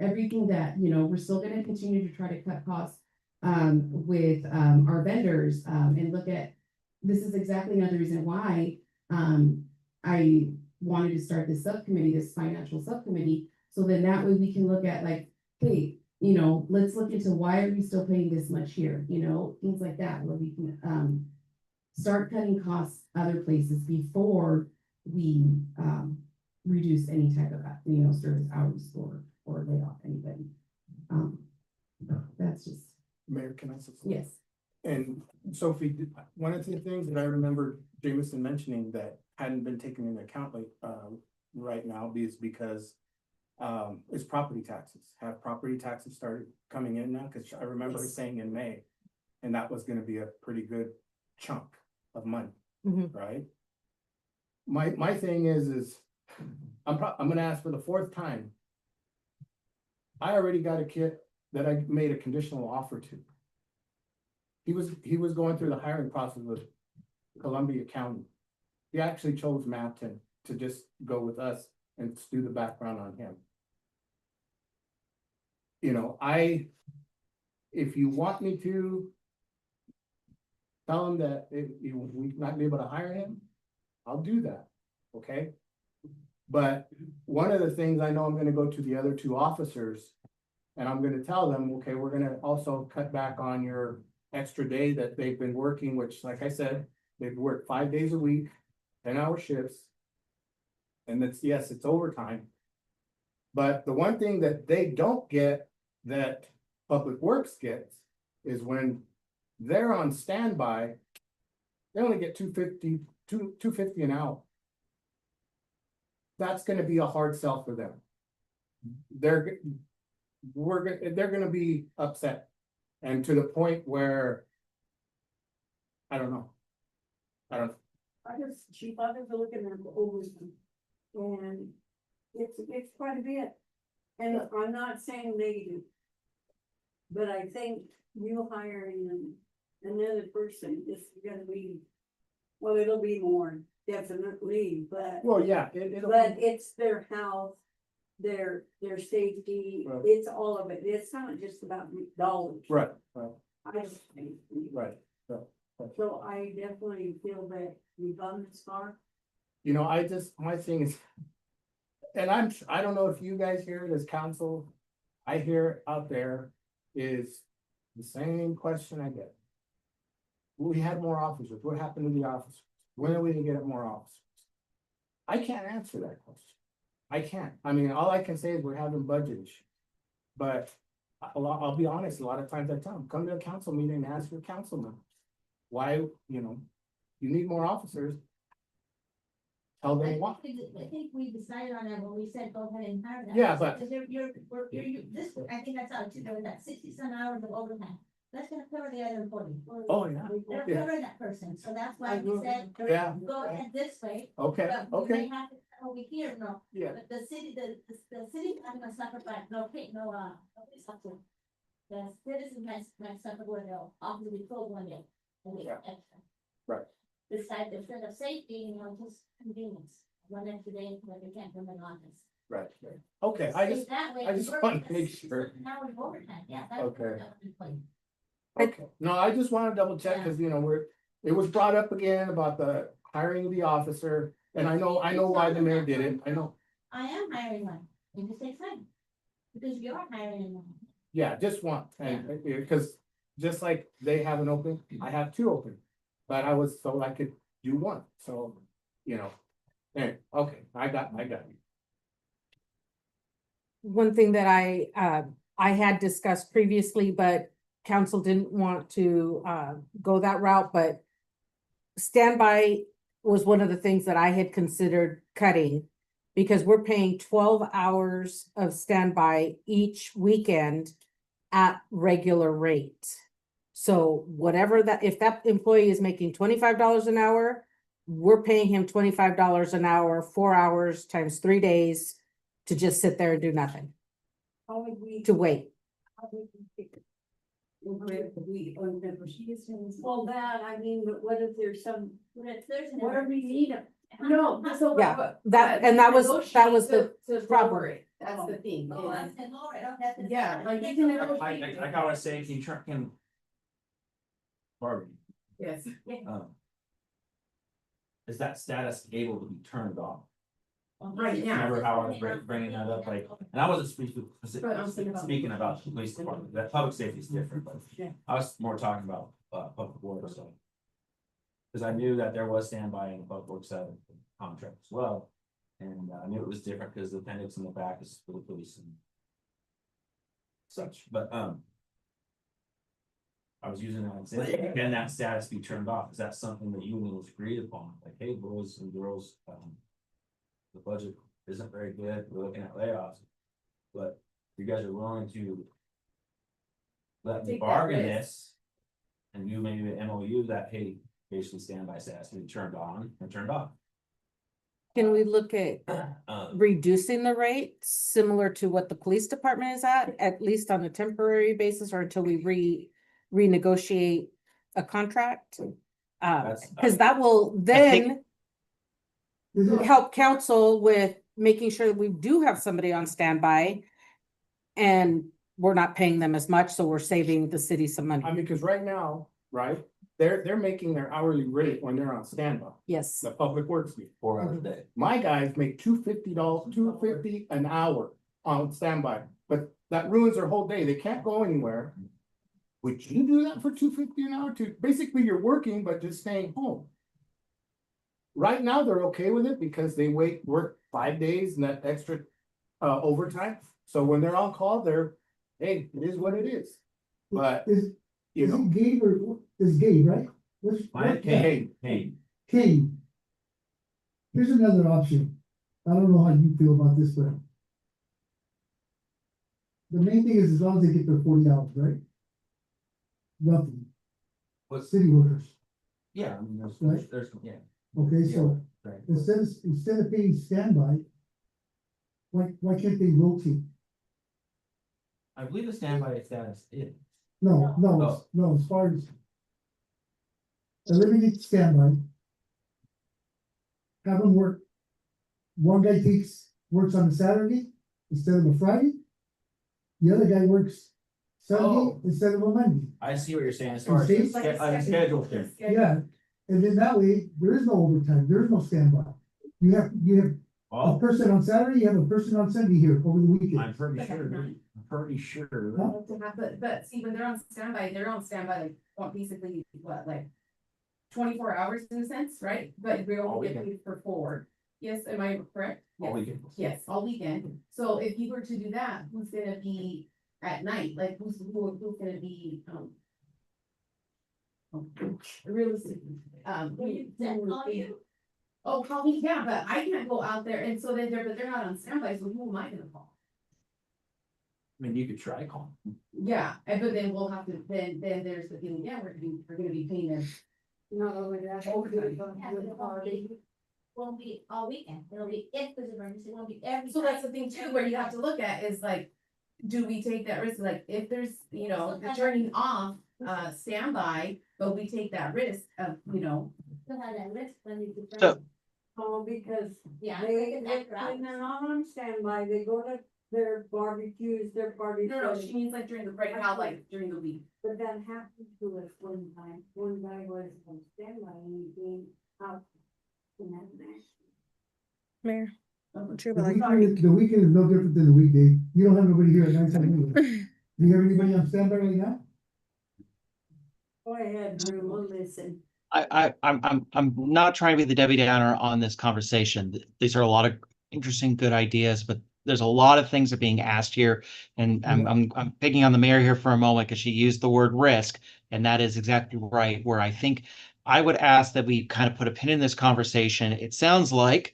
everything that, you know, we're still gonna continue to try to cut costs with our vendors and look at, this is exactly another reason why I wanted to start this subcommittee, this financial subcommittee, so then that way we can look at like, hey, you know, let's look into why are we still paying this much here, you know, things like that, where we can start cutting costs other places before we reduce any type of, you know, service hours or lay off anybody. That's just, Mayor, can I say something? yes. And Sophie, one of the things that I remember Jameson mentioning that hadn't been taken into account like right now is because is property taxes. Have property taxes started coming in now? Because I remember her saying in May, and that was gonna be a pretty good chunk of money, right? My thing is I'm gonna ask for the 4th time. I already got a kid that I made a conditional offer to. He was going through the hiring process with Columbia County. He actually chose Mappton to just go with us and do the background on him. You know, if you want me to tell him that we not be able to hire him, I'll do that, okay? But one of the things I know I'm gonna go to the other 2 officers and I'm gonna tell them, okay, we're gonna also cut back on your extra day that they've been working, which like I said, they've worked 5 days a week, 10-hour shifts. And that's, yes, it's overtime. But the one thing that they don't get that Public Works gets is when they're on standby, they only get $250 an hour. That's gonna be a hard sell for them. They're gonna be upset. And to the point where, I don't know. Chief, I've been looking at the overtime, and it's quite a bit. And I'm not saying negative, but I think you hiring another person is gonna be, well, it'll be more, definitely, but. Well, yeah, But it's their health, their safety, Right. it's all of it, it's not just about dollars. right. I just think. Right. So I definitely feel that we've gone this far. You know, my thing is, and I don't know if you guys hear it as council, I hear it out there is the same question I get. We had more officers, what happened to the officers? When are we gonna get more officers? I can't answer that question. I can't, I mean, all I can say is we're having budget issues. But I'll be honest, a lot of times I tell them, come to a council meeting and ask your councilman. Why, you know, you need more officers. Tell them what. I think we decided on that when we said go ahead and hire them. Yeah, but- Because I think that's how, there was that 60-some hours of overtime. That's gonna cover the other 40. Oh, yeah, They're yeah. covering that person, so that's why we said, Yeah. go ahead this way. Okay, But we okay, may have to cut over here, no, yeah, but the city, the city not gonna suffer by, no pay, no police officer. The citizens might suffer where they'll often be told one day, and we Yeah. extra. Right. Besides, instead of safety, you know, just convenience, one extra day, but they can't come in office. right, okay, I just, That way, I just we're- want to make sure. Now we're overtime, yeah. Okay. That would be fine. Okay, no, I just want to double check, because you know, it was brought up again about the hiring of the officer, and I know why the mayor did it, I know. I am hiring one, it just takes time. Because you are hiring one. Yeah, just one, and, because just like they have an open, I have 2 open. But I was told I could do 1, so, you know, anyway, okay, I got you. One thing that I had discussed previously, but council didn't want to go that route, but standby was one of the things that I had considered cutting, because we're paying 12 hours of standby each weekend at regular rate. So whatever that, if that employee is making $25 an hour, we're paying him $25 an hour, 4 hours times 3 days to just sit there and do nothing, How would we? to wait. How would we pick it? Well, that, I mean, but what if there's some, But if there's an. what if we need them? No, so. Yeah, that was the problem. That's the thing. Oh, I said, Lord, I don't have to. Yeah, like you can Like I was saying, you can. Barbie, Yes. is that status able to be turned off? Right now. Remember how I was bringing that up, like, and I wasn't But I'm thinking about- speaking about the police department, that public safety is different, but I was more talking about, public works, so. Cause I knew that there was standby in the public works side of the contract as well, and I knew it was different, cause the appendix in the back is for the police and such, but, I was using that example, can that status be turned off? Is that something that union was agreed upon? Like, hey, boys and girls, the budget isn't very good, we're looking at layoffs. But you guys are willing to let me Take that bargain risk. this, and you maybe an MOU that, hey, basically standby status can be turned on and turned off. Can we look at reducing the rate similar to what the police department is at least on a temporary basis or until we renegotiate a contract? Cause that will then Is it- help council with making sure that we do have somebody on standby. And we're not paying them as much, so we're saving the city some money. I mean, cause right now, right, they're making their hourly rate when they're on standby, Yes, the public works people. 4 hours a day. My guys make $250 an hour on standby, but that ruins their whole day. They can't go anywhere. Would you do that for $250 an hour too? Basically, you're working, but just staying home. Right now, they're okay with it because they work 5 days and that extra overtime. So when they're on call, hey, it is what it is. But, Is you it know, Gabe or is Gabe, right? Hey, Gabe. Here's another option. I don't know how you feel about this, but. The main thing is as long as they get their 40 hours, right? Roughly. What- City workers, yeah, I mean, Right. there's, yeah, okay, so right. instead of paying standby. Why can't they rotate? I believe the standby status is. No, as far as. Eliminate standby. Have them work. One guy works on a Saturday instead of a Friday. The other guy works Sunday Oh. instead of a Monday. I see what you're saying, as far as See? a schedule thing. Yeah, and then that way, there is no overtime, there is no standby. You have a Oh, person on Saturday, you have a person on Sunday here over the weekend. I'm pretty sure. Huh? But see, when they're on standby, like, basically, like 24 hours in a sense, right? But we All only get weekend. paid for 4. Yes, am I correct? All Yes. weekend. Yes, all weekend. So if you were to do that, who's gonna be at night? Like, who's gonna be, realistically, Call you. oh, call me, yeah, but I can't go out there, and so then they're not on standby, so who am I gonna call? I mean, you could try calling. Yeah, but then we'll have to, then there's the thing, yeah, we're gonna be paying them. Not only that. Won't be all weekend, it'll be if there's an emergency, it won't be every. So that's the time. thing too, where you have to look at is like, do we take that risk, like, if there's, turning off, standby, but we take that risk of, Still have that risk when you. So- Oh, because Yeah. when they're not on standby, they go to their barbecues, their parties. No, she means like during the break, how like during the week. But that happened to us one time. One guy was on standby and he came out. In that night. Mayor. Oh, True, The but like, weekend is no different than the weekday. You don't have nobody here at night time anyway. Do you have anybody on standby right now? Go ahead, Drew, we'll listen. I'm not trying to be the Debbie Downer on this conversation. These are a lot of interesting, good ideas, but there's a lot of things that are being asked here. And I'm picking on the mayor here for a moment because she used the word risk, and that is exactly right, where I think I would ask that we kind of put a pin in this conversation. It sounds like,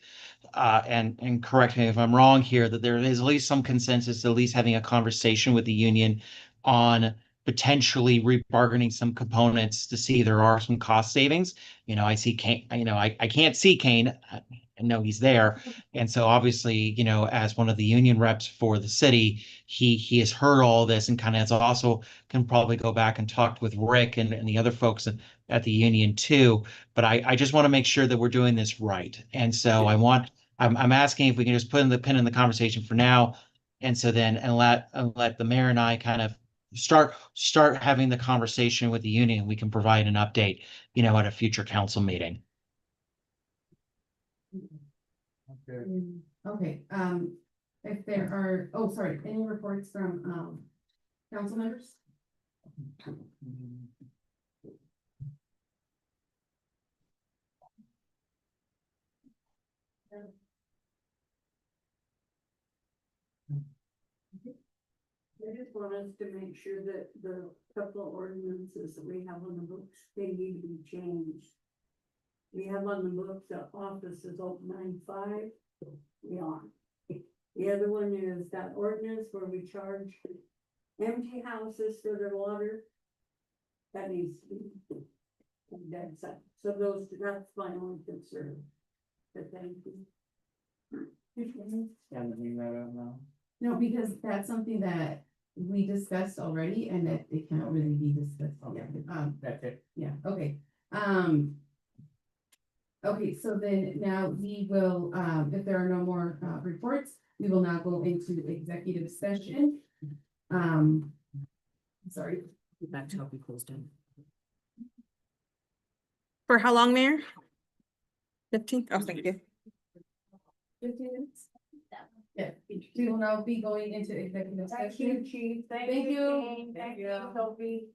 and correct me if I'm wrong here, that there is at least some consensus, at least having a conversation with the union on potentially rebargaining some components to see if there are some cost savings. You know, I see Kane, I can't see Kane. I know he's there. And so obviously, as one of the union reps for the city, he has heard all this and kind of has also can probably go back and talk with Rick and the other folks at the union too. But I just want to make sure that we're doing this right. And so I'm asking if we can just put in the pin in the conversation for now. And so then, and let the mayor and I kind of start having the conversation with the union. We can provide an update, at a future council meeting. Okay. Okay, if there are, oh, sorry, any reports from, council members? I just want us to make sure that the couple of ordinances that we have on the books, they need to be changed. We have on the books that office is open 9 to 5. We are. The other one is that ordinance where we charge empty houses for their water. That needs to be. That's it. So that's my only concern. But thank you. And bring that up now. No, because that's something that we discussed already and that it cannot really be discussed. Okay. That's it. Yeah, okay. Okay, so then now we will, if there are no more, reports, we will now go into executive session. Sorry. Back to help you close down. For how long, Mayor? 15? Oh, thank you. 15 minutes? Yeah, we will now be going into executive Thank session. you, Chief. Thank you. Thank you, Sophie.